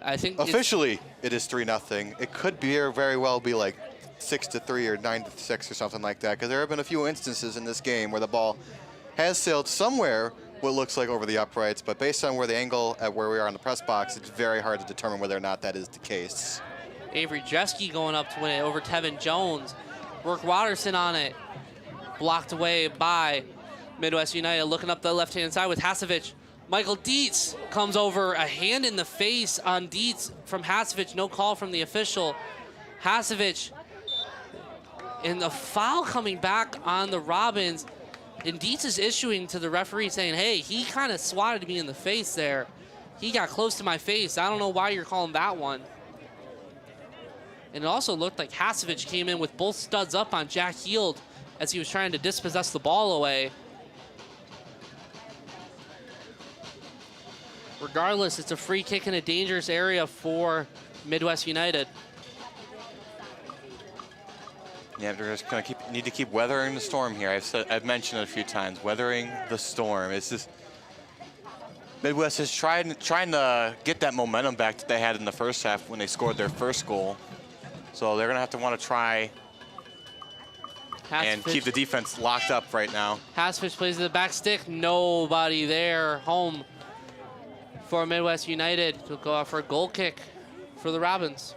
I think officially it is 3-0. It could very well be like 6-3 or 9-6 or something like that, because there have been a few instances in this game where the ball has sailed somewhere what looks like over the uprights, but based on where the angle at where we are in the press box, it's very hard to determine whether or not that is the case. Avery Dresky going up to win it over Tevin Jones. Rourke Watterson on it. Blocked away by Midwest United. Looking up the left-hand side with Hasevich. Michael Dietz comes over, a hand in the face on Dietz from Hasevich. No call from the official. Hasevich, and the foul coming back on the Robins. And Dietz is issuing to the referee saying, hey, he kind of swatted me in the face there. He got close to my face. I don't know why you're calling that one. And it also looked like Hasevich came in with both studs up on Jack Heald as he was trying to dispossess the ball away. Regardless, it's a free kick in a dangerous area for Midwest United. Yeah, they're just gonna need to keep weathering the storm here. I've mentioned it a few times. Weathering the storm. It's just Midwest is trying to get that momentum back that they had in the first half when they scored their first goal. So they're gonna have to want to try and keep the defense locked up right now. Hasevich plays to the back stick. Nobody there. Home for Midwest United. He'll go out for a goal kick for the Robins.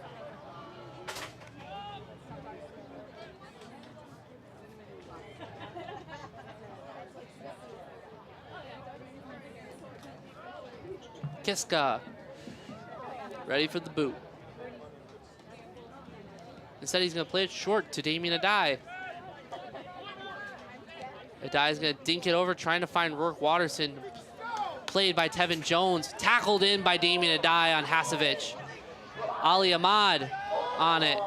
Kiska, ready for the boot. Instead, he's going to play it short to Damien Adai. Adai's going to dink it over, trying to find Rourke Watterson. Played by Tevin Jones, tackled in by Damien Adai on Hasevich. Ali Ahmad on it.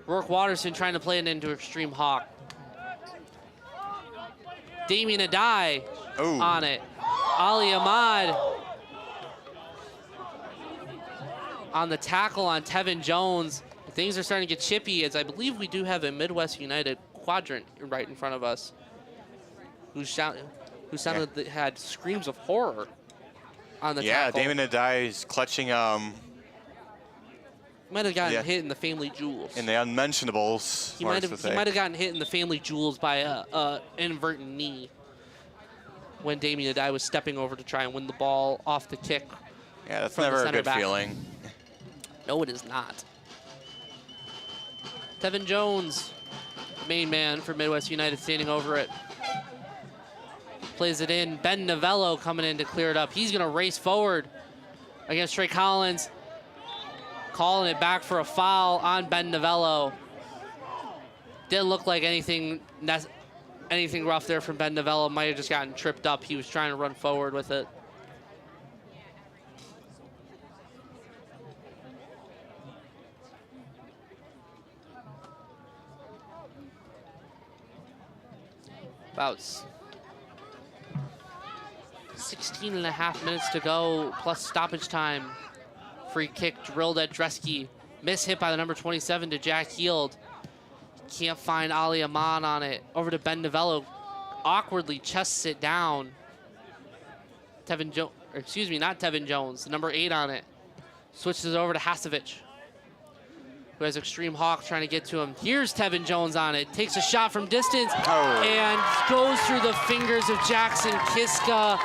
Rourke Watterson trying to play it into Extreme Hawk. Damien Adai on it. Ali Ahmad on the tackle on Tevin Jones. Things are starting to get chippy, as I believe we do have a Midwest United quadrant right in front of us who had screams of horror on the tackle. Yeah, Damien Adai is clutching might have gotten hit in the family jewels. in the unmentionables. He might have gotten hit in the family jewels by a inadvertent knee when Damien Adai was stepping over to try and win the ball off the kick. Yeah, that's never a good feeling. No, it is not. Tevin Jones, main man for Midwest United, standing over it. Plays it in. Ben Novello coming in to clear it up. He's going to race forward against Trey Collins. Calling it back for a foul on Ben Novello. Didn't look like anything rough there from Ben Novello. Might have just gotten tripped up. He was trying to run forward with it. About 16 and a half minutes to go, plus stoppage time. Free kick drilled at Dresky. Miss hit by the number 27 to Jack Heald. Can't find Ali Ahmad on it. Over to Ben Novello. Awkwardly chests it down. Not Tevin Jones, the number 8 on it. Switches it over to Hasevich, who has Extreme Hawk trying to get to him. Here's Tevin Jones on it. Takes a shot from distance and goes through the fingers of Jackson Kiska.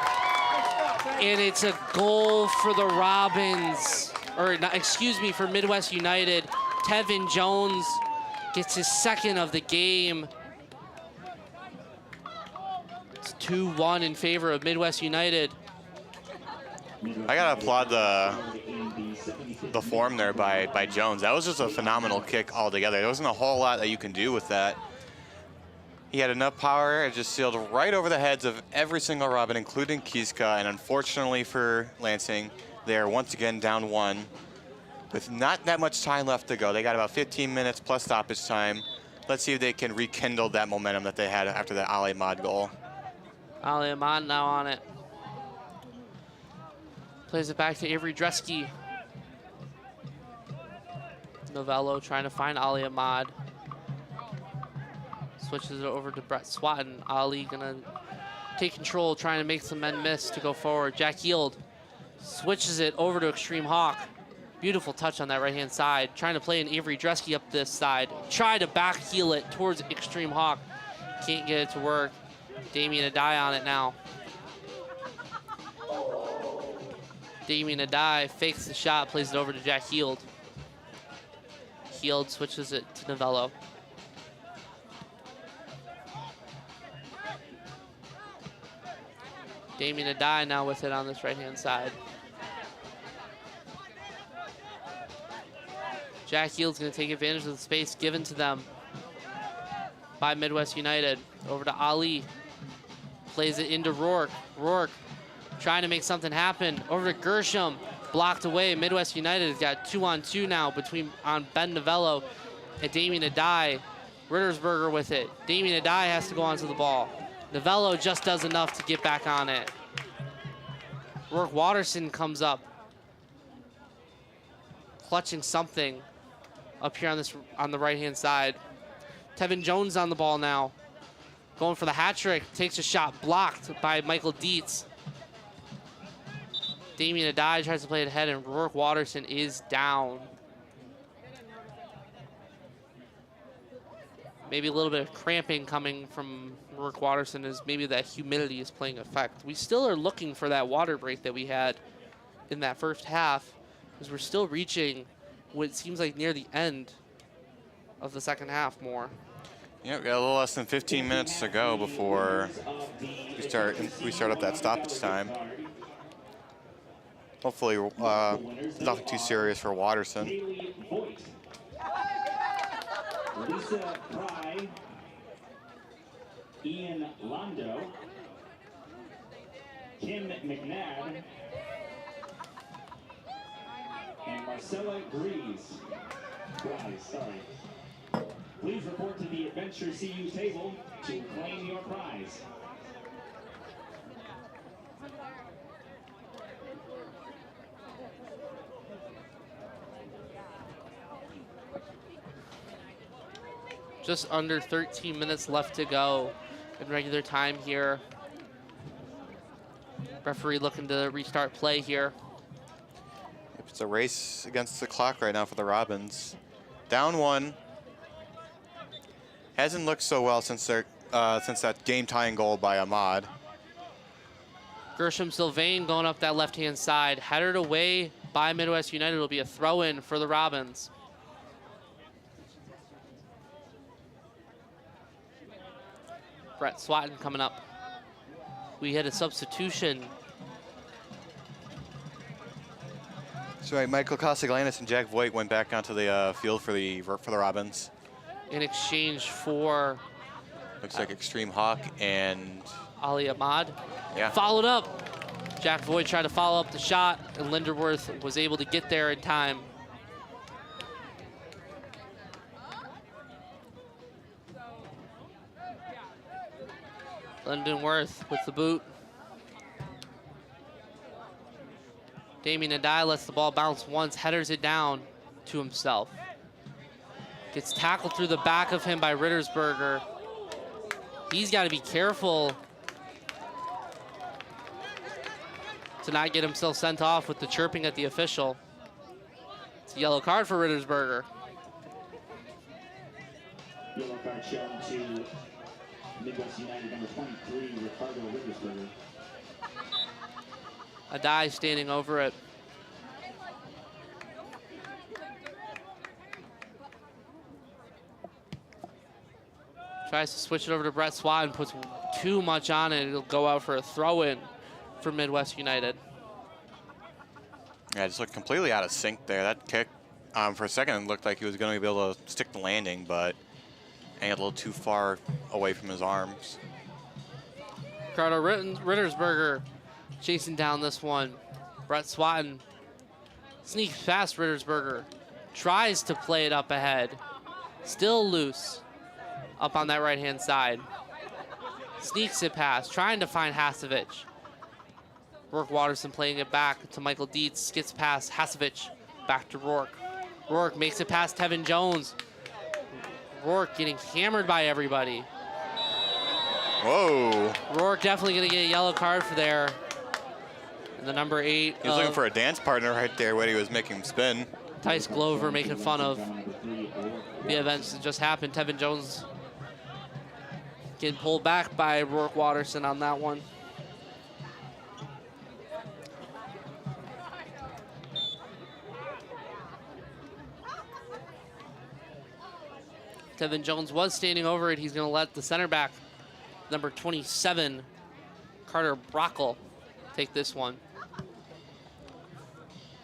And it's a goal for the Robins, for Midwest United. Tevin Jones gets his second of the game. It's 2-1 in favor of Midwest United. I gotta applaud the form there by Jones. That was just a phenomenal kick altogether. There wasn't a whole lot that you can do with that. He had enough power. It just sailed right over the heads of every single Robin, including Kiska. And unfortunately for Lansing, they are once again down 1 with not that much time left to go. They got about 15 minutes plus stoppage time. Let's see if they can rekindle that momentum that they had after the Ali Ahmad goal. Ali Ahmad now on it. Plays it back to Avery Dresky. Novello trying to find Ali Ahmad. Switches it over to Brett Swatton. Ali gonna take control, trying to make some men miss to go forward. Jack Heald switches it over to Extreme Hawk. Beautiful touch on that right-hand side. Trying to play an Avery Dresky up this side. Try to back heel it towards Extreme Hawk. Can't get it to work. Damien Adai on it now. Damien Adai fakes the shot, plays it over to Jack Heald. Heald switches it to Novello. Damien Adai now with it on this right-hand side. Jack Heald's going to take advantage of the space given to them by Midwest United. Over to Ali. Plays it into Rourke. Rourke trying to make something happen. Over to Gershom. Blocked away. Midwest United has got 2-on-2 now on Ben Novello and Damien Adai. Rittersberger with it. Damien Adai has to go onto the ball. Novello just does enough to get back on it. Rourke Watterson comes up, clutching something up here on the right-hand side. Tevin Jones on the ball now, going for the hat trick. Takes a shot blocked by Michael Dietz. Damien Adai tries to play it ahead, and Rourke Watterson is down. Maybe a little bit of cramping coming from Rourke Watterson as maybe that humidity is playing effect. We still are looking for that water break that we had in that first half, because we're still reaching what seems like near the end of the second half more. Yeah, we got a little less than 15 minutes to go before we start up that stoppage time. Hopefully, nothing too serious for Watterson. Lisa Pry, Ian Londo, Kim McNabb, and Marcella Greaves. Please report to the Adventure CU table to claim your prize. Just under 13 minutes left to go in regular time here. Referee looking to restart play here. It's a race against the clock right now for the Robins. Down one. Hasn't looked so well since that game-tying goal by Ahmad. Gershom Sylvain going up that left-hand side. Headed away by Midwest United. It'll be a throw-in for the Robins. Brett Swatton coming up. We had a substitution. That's right, Michael Castaglanis and Jack Voigt went back onto the field for the Robins. In exchange for... Looks like Extreme Hawk and... Ali Ahmad. Yeah. Followed up. Jack Voigt tried to follow up the shot, and Linderworth was able to get there in time. Lindenworth with the boot. Damien Adai lets the ball bounce once, headers it down to himself. Gets tackled through the back of him by Rittersberger. He's got to be careful to not get himself sent off with the chirping at the official. It's a yellow card for Rittersberger. Yellow card shown to Midwest United number 23, Ricardo Rittersberger. Adai standing over it. Tries to switch it over to Brett Swat and puts too much on it. It'll go out for a throw-in for Midwest United. Yeah, just looked completely out of sync there. That kick, for a second, it looked like he was going to be able to stick the landing, but a little too far away from his arms. Ricardo Rittersberger chasing down this one. Brett Swatton sneaks past Rittersberger. Tries to play it up ahead. Still loose up on that right-hand side. Sneaks it past, trying to find Hasevich. Rourke Watterson playing it back to Michael Dietz. Gets past Hasevich, back to Rourke. Rourke makes it past Tevin Jones. Rourke getting hammered by everybody. Whoa. Rourke definitely going to get a yellow card for there. And the number 8. He was looking for a dance partner right there when he was making him spin. Tice Glover making fun of the events that just happened. Tevin Jones Getting pulled back by Rourke Watterson on that one. Tevin Jones was standing over it. He's going to let the center back, number 27, Carter Brockle, take this one.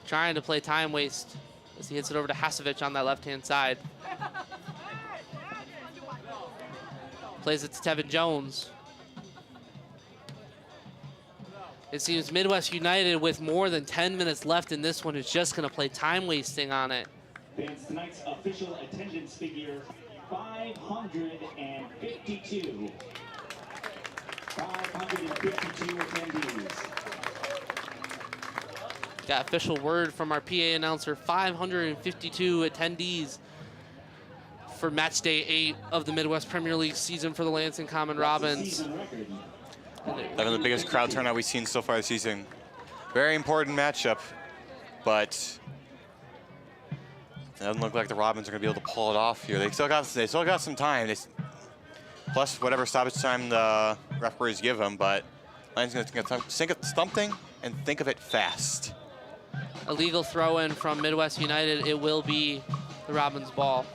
Trying to play time waste as he hits it over to Hasevich on that left-hand side. Plays it to Tevin Jones. It seems Midwest United, with more than 10 minutes left in this one, is just going to play time wasting on it. Fans, tonight's official attendance figure, 552. 552 attendees. Got official word from our PA announcer, 552 attendees for match day 8 of the Midwest Premier League season for the Lansing Common Robins. Having the biggest crowd turnout we've seen so far this season. Very important matchup, but it doesn't look like the Robins are going to be able to pull it off here. They still got some time. Plus whatever stoppage time the referees give them, but Lansing's going to think of something and think of it fast. Illegal throw-in from Midwest United. It will be the Robins' ball.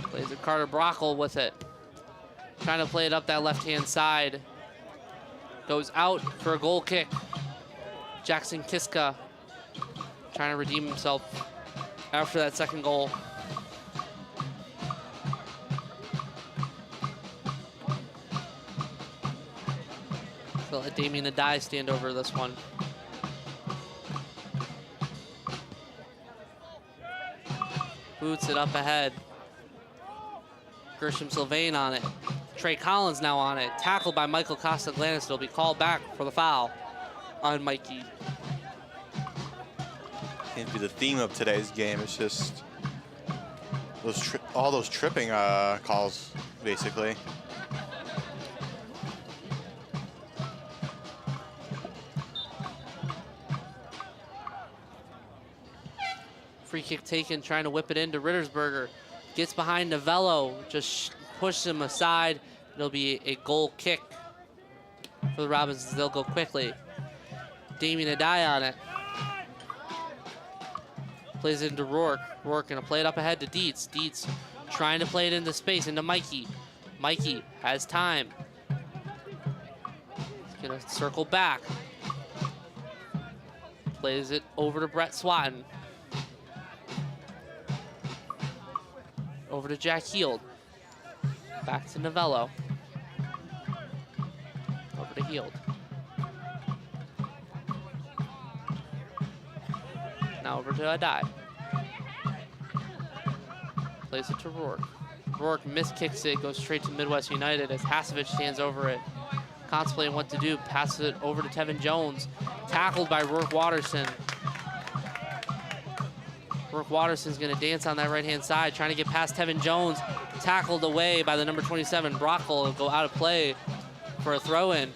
Plays it Carter Brockle with it. Trying to play it up that left-hand side. Goes out for a goal kick. Jackson Kiska trying to redeem himself after that second goal. So let Damien Adai stand over this one. Boots it up ahead. Grisham Sylvain on it. Trey Collins now on it. Tackled by Michael Costaglanis. It'll be called back for the foul on Mikey. Seems to be the theme of today's game. It's just all those tripping calls, basically. Free kick taken, trying to whip it into Rittersberger. Gets behind Novello, just pushes him aside. It'll be a goal kick for the Robins. They'll go quickly. Damien Adai on it. Plays it into Rourke. Rourke gonna play it up ahead to Dietz. Dietz trying to play it into space, into Mikey. Mikey has time. He's gonna circle back. Plays it over to Brett Swatton. Over to Jack Heald. Back to Novello. Over to Heald. Now over to Adai. Plays it to Rourke. Rourke miskicks it, goes straight to Midwest United as Hasevich stands over it. Contemplating what to do, passes it over to Tevin Jones. Tackled by Rourke Watterson. Rourke Watterson's gonna dance on that right-hand side, trying to get past Tevin Jones. Tackled away by the number 27, Brockle. Will go out of play for a throw-in.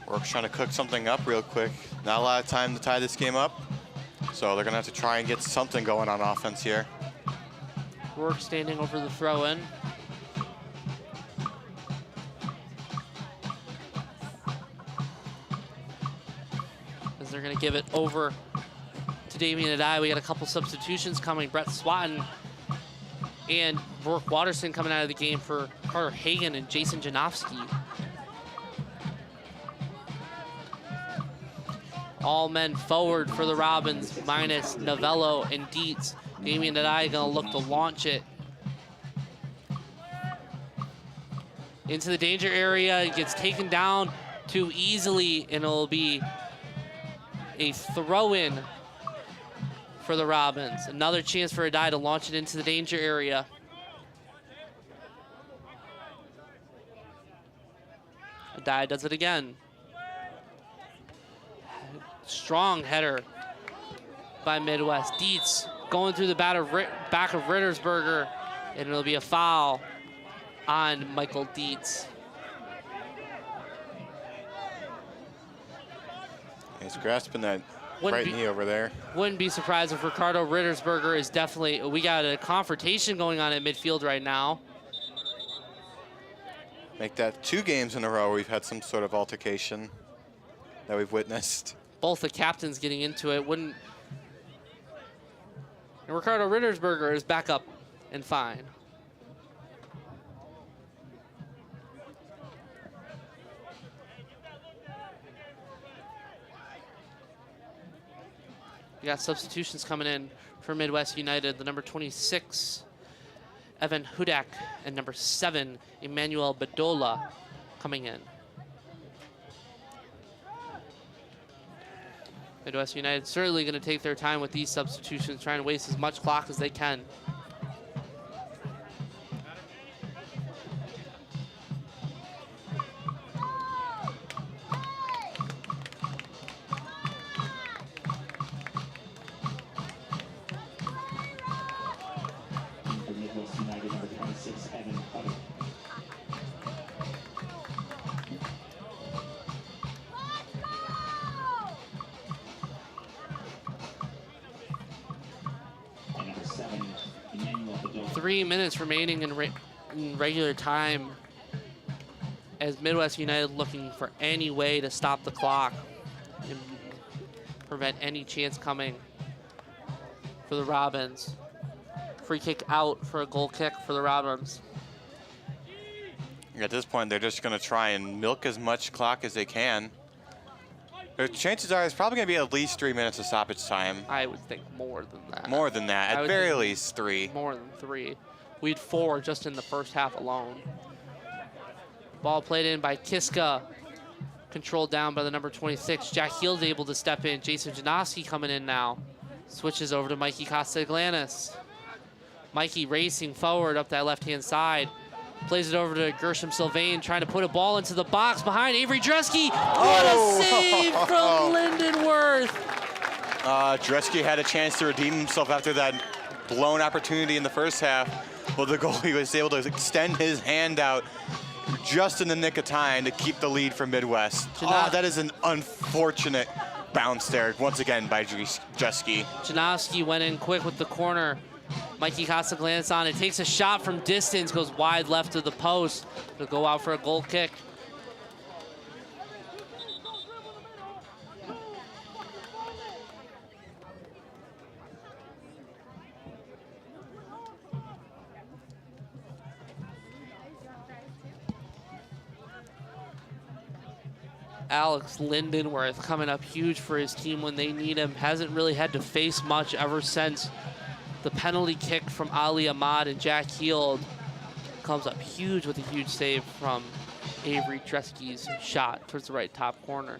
Rourke's trying to cook something up real quick. Not a lot of time to tie this game up, so they're gonna have to try and get something going on offense here. Rourke standing over the throw-in. As they're gonna give it over to Damien Adai. We got a couple substitutions coming. Brett Swatton and Rourke Watterson coming out of the game for Carter Hagan and Jason Janowski. All men forward for the Robins, minus Novello and Dietz. Damien Adai gonna look to launch it into the danger area. It gets taken down too easily, and it'll be a throw-in for the Robins. Another chance for Adai to launch it into the danger area. Adai does it again. Strong header by Midwest. Dietz going through the back of Rittersberger, and it'll be a foul on Michael Dietz. He's grasping that Wouldn't right be- knee over there. Wouldn't be surprised if Ricardo Rittersberger is definitely, we got a confrontation going on at midfield right now. Make that 2 games in a row we've had some sort of altercation that we've witnessed. Both the captains getting into it. And Ricardo Rittersberger is back up and fine. We got substitutions coming in for Midwest United. The number 26, Evan Hudak, and number 7, Emmanuel Bedola, coming in. Midwest United certainly going to take their time with these substitutions, trying to waste as much clock as they can. For Midwest United, number 26, Evan Hutter. And number 7, Emmanuel Bedola. 3 minutes remaining in regular time as Midwest United looking for any way to stop the clock and prevent any chance coming for the Robins. Free kick out for a goal kick for the Robins. At this point, they're just going to try and milk as much clock as they can. The chances are it's probably going to be at least 3 minutes of stoppage time. I would think more than that. More than that, I at would very think least 3. More than 3. We had 4 just in the first half alone. Ball played in by Kiska. Controlled down by the number 26. Jack Heald's able to step in. Jason Janowski coming in now. Switches over to Mikey Castaglanis. Mikey racing forward up that left-hand side. Plays it over to Gershom Sylvain, trying to put a ball into the box behind Avery Dresky. What a save from Lindenworth. Dresky had a chance to redeem himself after that blown opportunity in the first half. Well, the goalie was able to extend his hand out just in the nick of time to keep the lead for Midwest. Oh, that is an unfortunate bounce there, once again, by Dresky. Janowski went in quick with the corner. Mikey Castaglanis on it, takes a shot from distance, goes wide left of the post. He'll go out for a goal kick. Alex Lindenworth coming up huge for his team when they need him. Hasn't really had to face much ever since the penalty kick from Ali Ahmad, and Jack Heald comes up huge with a huge save from Avery Dresky's shot towards the right top corner.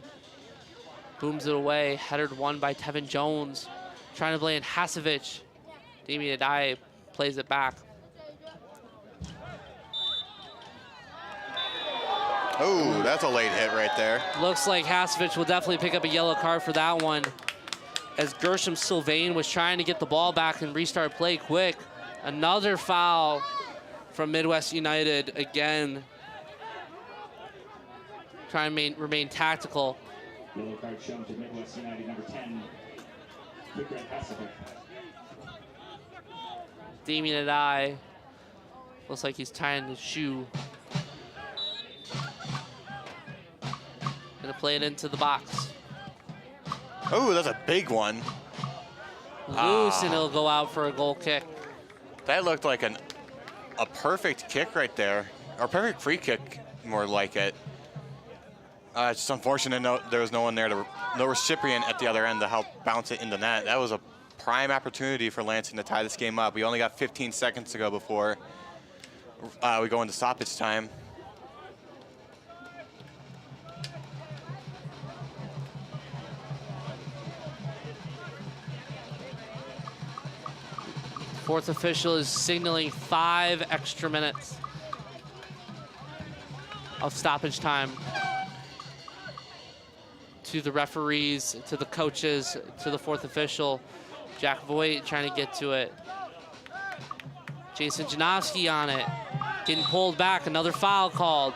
Booms it away, headed one by Tevin Jones. Trying to play in Hasevich. Damien Adai plays it back. Oh, that's a late hit right there. Looks like Hasevich will definitely pick up a yellow card for that one, as Gershom Sylvain was trying to get the ball back and restart play quick. Another foul from Midwest United again. Trying to remain tactical. Yellow card shown to Midwest United, number 10, Vikram Hasevich. Damien Adai looks like he's tying his shoe. Gonna play it into the box. Oh, that's a big one. Loose, and it'll go out for a goal kick. That looked like a perfect kick right there, or perfect free kick, more like it. It's just unfortunate there was no one there, no recipient at the other end to help bounce it into net. That was a prime opportunity for Lansing to tie this game up. We only got 15 seconds to go before we go into stoppage time. Fourth official is signaling 5 extra minutes of stoppage time to the referees, to the coaches, to the fourth official. Jack Voigt trying to get to it. Jason Janowski on it. Getting pulled back, another foul called.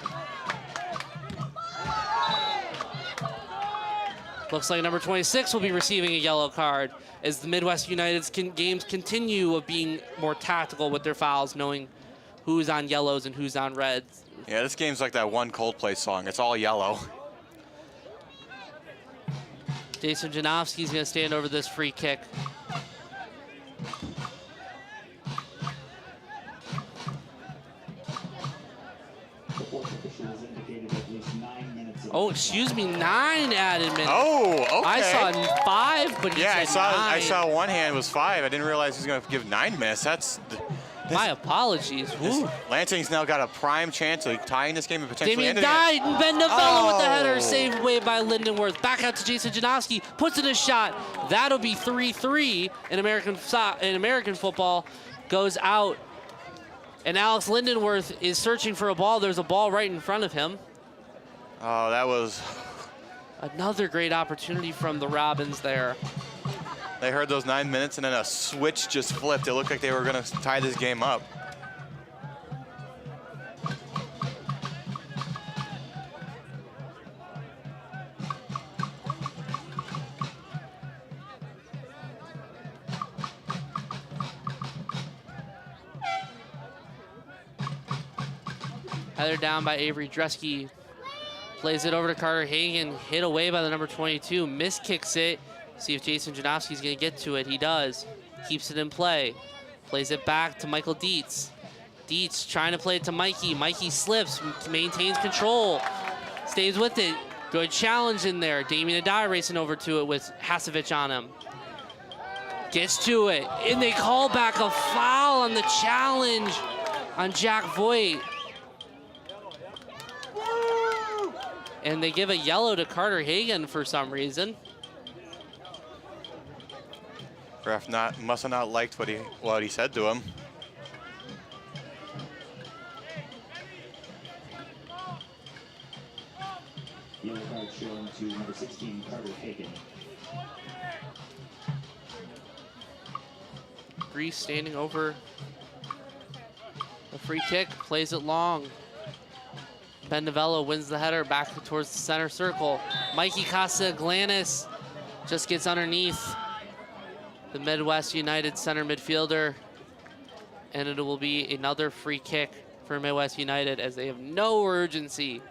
Looks like number 26 will be receiving a yellow card as the Midwest United's games continue of being more tactical with their fouls, knowing who's on yellows and who's on reds. Yeah, this game's like that one Coldplay song. It's all yellow. Jason Janowski's going to stand over this free kick. The fourth official has indicated at least 9 minutes. Oh, excuse me, 9 added minutes. Oh, okay. I saw 5, but he Yeah, said I 9. saw one hand was 5. I didn't realize he was going to give 9 minutes. My apologies. Woo. Lansing's now got a prime chance of tying this game and potentially Damien ending it. died, and Ben Novello with the header, Oh. saved away by Lindenworth. Back out to Jason Janowski, puts in a shot. That'll be 3-3 in American football. Goes out, and Alex Lindenworth is searching for a ball. There's a ball right in front of him. Oh, that was... Another great opportunity from the Robins there. They heard those 9 minutes, and then a switch just flipped. It looked like they were going to tie this game up. Heather down by Avery Dresky. Plays it over to Carter Hagan. Hit away by the number 22. Miskicks it. See if Jason Janowski's going to get to it. He does. Keeps it in play. Plays it back to Michael Dietz. Dietz trying to play it to Mikey. Mikey slips. Maintains control. Stays with it. Good challenge in there. Damien Adai racing over to it with Hasevich on him. Gets to it. And they call back a foul on the challenge on Jack Voigt. And they give a yellow to Carter Hagan for some reason. Ref must have not liked what he said to him. Yellow card shown to number 16, Carter Hagan. Reese standing over the free kick, plays it long. Ben Novello wins the header back towards the center circle. Mikey Casaglanis just gets underneath the Midwest United center midfielder. And it will be another free kick for Midwest United as they have no urgency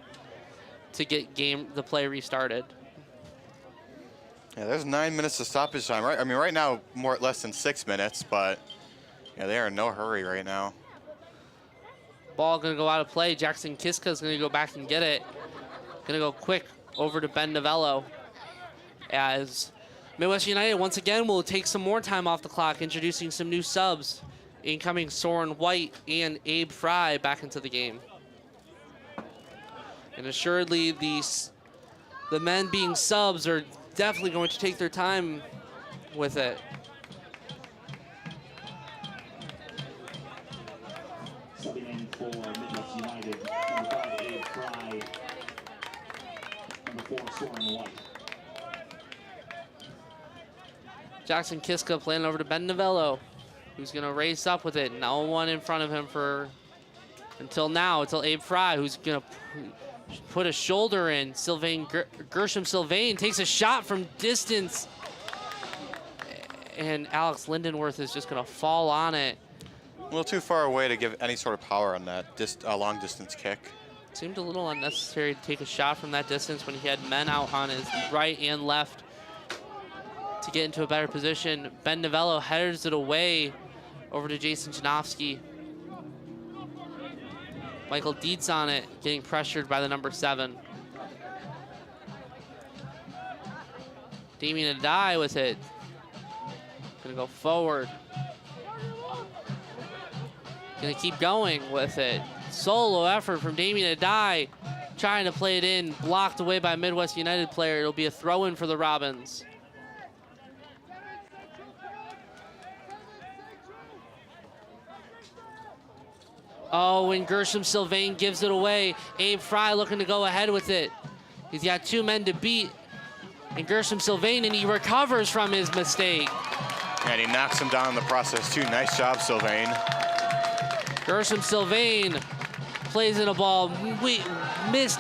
to get the play restarted. Yeah, there's 9 minutes of stoppage time, right? I mean, right now, less than 6 minutes, but yeah, they are in no hurry right now. Ball gonna go out of play. Jackson Kiska is gonna go back and get it. Gonna go quick over to Ben Novello as Midwest United once again will take some more time off the clock, introducing some new subs. Incoming Soren White and Abe Fry back into the game. And assuredly the men being subs are definitely going to take their time with it. Subbing in for Midwest United, number 5, Abe Fry. Number 4, Soren White. Jackson Kiska playing over to Ben Novello, who's gonna race up with it. No one in front of him until Abe Fry, who's gonna put a shoulder in. Gershom Sylvain takes a shot from distance. And Alex Lindenworth is just gonna fall on it. A little too far away to give any sort of power on that long distance kick. Seemed a little unnecessary to take a shot from that distance when he had men out on his right and left to get into a better position. Ben Novello headers it away over to Jason Janowski. Michael Dietz on it, getting pressured by the number 7. Damien Adai with it. Gonna go forward. Gonna keep going with it. Solo effort from Damien Adai, trying to play it in, blocked away by a Midwest United player. It'll be a throw-in for the Robins. Oh, and Gershom Sylvain gives it away. Abe Fry looking to go ahead with it. He's got 2 men to beat. And Gershom Sylvain, and he recovers from his mistake. And he knocks him down in the process too. Nice job, Sylvain. Gershom Sylvain plays in a ball,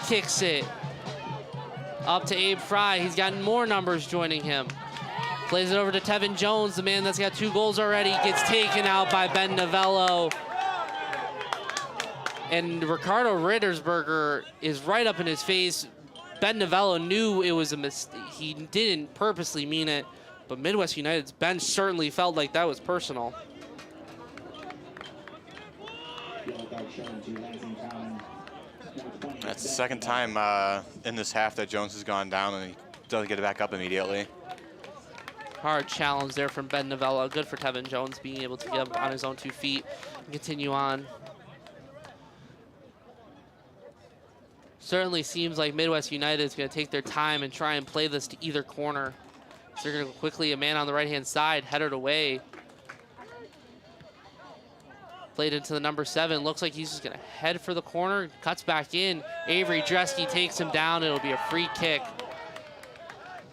kicks it. Up to Abe Fry. He's gotten more numbers joining him. Plays it over to Tevin Jones, the man that's got 2 goals already. Gets taken out by Ben Novello. And Ricardo Rittersberger is right up in his face. Ben Novello knew it was a mistake. He didn't purposely mean it, but Midwest United's bench certainly felt like that was personal. That's the second time in this half that Jones has gone down, and he doesn't get it back up immediately. Hard challenge there from Ben Novello. Good for Tevin Jones being able to get up on his own 2 feet and continue on. Certainly seems like Midwest United is going to take their time and try and play this to either corner. So they're going to go quickly, a man on the right-hand side, headed away. Played into the number 7. Looks like he's just going to head for the corner. Cuts back in. Avery Dresky takes him down. It'll be a free kick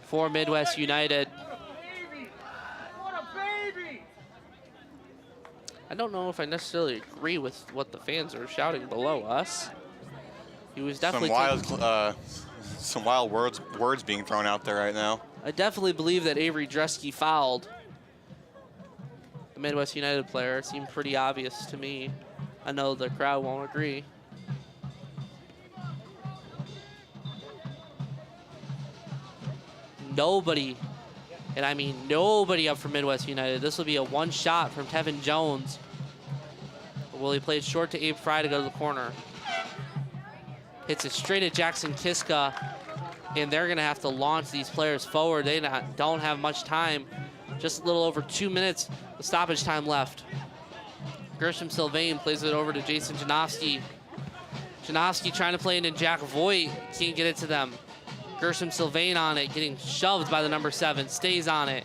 for Midwest United. I don't know if I necessarily agree with what the fans are shouting below us. He was definitely some wild words being thrown out there right now. I definitely believe that Avery Dresky fouled the Midwest United player. It seemed pretty obvious to me. I know the crowd won't agree. Nobody, and I mean nobody up for Midwest United. This will be a 1 shot from Tevin Jones. Will he play it short to Abe Fry to go to the corner? Hits it straight at Jackson Kiska, and they're gonna have to launch these players forward. They don't have much time. Just a little over 2 minutes of stoppage time left. Gershom Sylvain plays it over to Jason Janowski. Janowski trying to play into Jack Voigt, can't get it to them. Gershom Sylvain on it, getting shoved by the number 7, stays on it.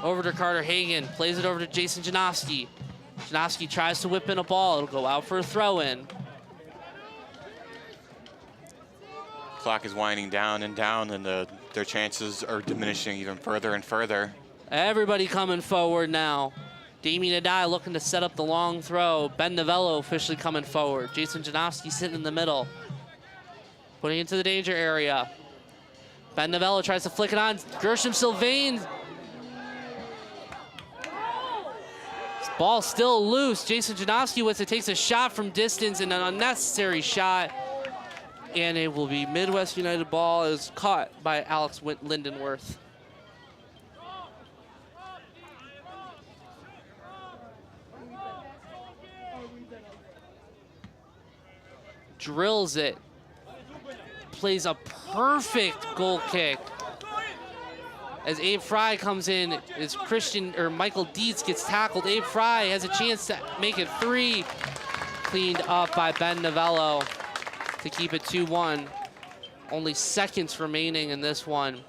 Over to Carter Hagan, plays it over to Jason Janowski. Janowski tries to whip in a ball, it'll go out for a throw-in. Clock is winding down, and their chances are diminishing even further and further. Everybody coming forward now. Damien Adai looking to set up the long throw. Ben Novello officially coming forward. Jason Janowski sitting in the middle. Putting it into the danger area. Ben Novello tries to flick it on. Gershom Sylvain. This ball still loose. Jason Janowski with it, takes a shot from distance, and an unnecessary shot. And it will be Midwest United ball is caught by Alex Lindenworth. Drills it. Plays a perfect goal kick. As Abe Fry comes in, as Michael Dietz gets tackled. Abe Fry has a chance to make it 3. Cleaned up by Ben Novello to keep it 2-1. Only seconds remaining in this one.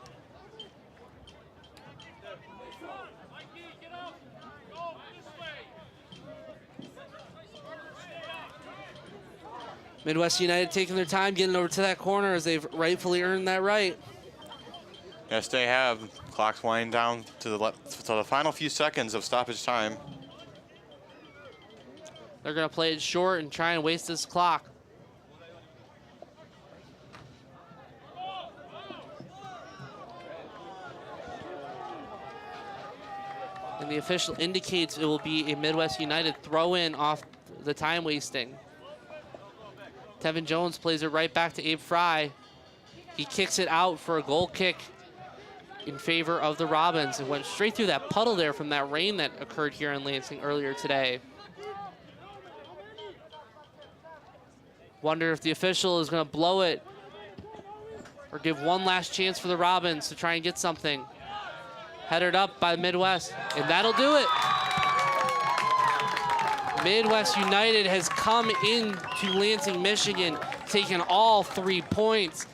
Midwest United taking their time, getting over to that corner as they've rightfully earned that right. Yes, they have. Clock's winding down to the final few seconds of stoppage time. They're gonna play it short and try and waste this clock. And the official indicates it will be a Midwest United throw-in off the time wasting. Tevin Jones plays it right back to Abe Fry. He kicks it out for a goal kick in favor of the Robins. It went straight through that puddle there from that rain that occurred here in Lansing earlier today. Wonder if the official is gonna blow it or give one last chance for the Robins to try and get something. Headed up by Midwest, and that'll do it. Midwest United has come into Lansing, Michigan, taking all 3 points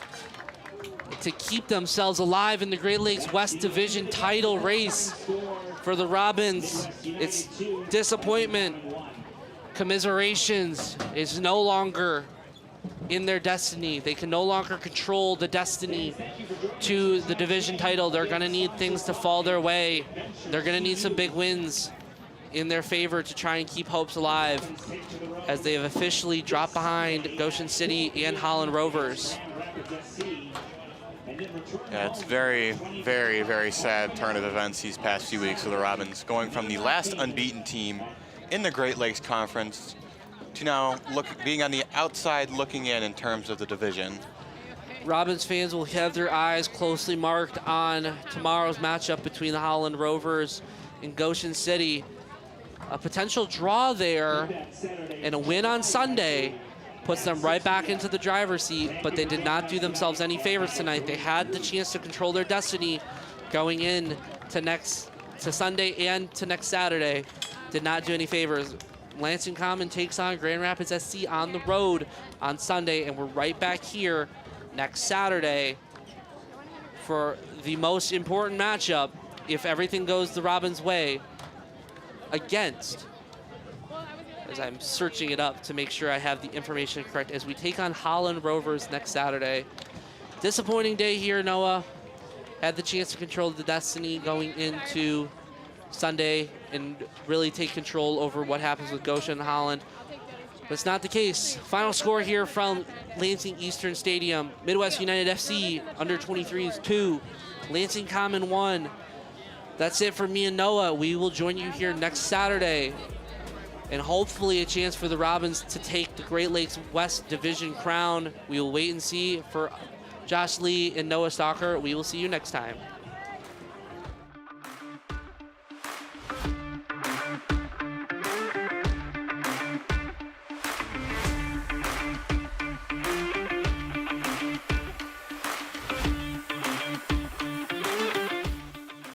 to keep themselves alive in the Great Lakes West Division title race. For the Robins, it's disappointment, commiserations is no longer in their destiny. They can no longer control the destiny to the division title. They're gonna need things to fall their way. They're gonna need some big wins in their favor to try and keep hopes alive, as they have officially dropped behind Goshen City and Holland Rovers. Yeah, it's very, very, very sad turn of events these past few weeks for the Robins, going from the last unbeaten team in the Great Lakes Conference to now being on the outside looking in terms of the division. Robins fans will have their eyes closely marked on tomorrow's matchup between the Holland Rovers and Goshen City. A potential draw there and a win on Sunday puts them right back into the driver's seat, but they did not do themselves any favors tonight. They had the chance to control their destiny going in to Sunday and to next Saturday. Did not do any favors. Lansing Common takes on Grand Rapids SC on the road on Sunday, and we're right back here next Saturday for the most important matchup, if everything goes the Robins' way, against, as I'm searching it up to make sure I have the information correct, as we take on Holland Rovers next Saturday. Disappointing day here, Noah. Had the chance to control the destiny going into Sunday and really take control over what happens with Goshen and Holland. But it's not the case. Final score here from Lansing Eastern Stadium. Midwest United FC under 23s 2, Lansing Common 1. That's it for me and Noah. We will join you here next Saturday, and hopefully a chance for the Robins to take the Great Lakes West Division crown. We will wait and see. For Josh Lee and Noah Stalker, we will see you next time.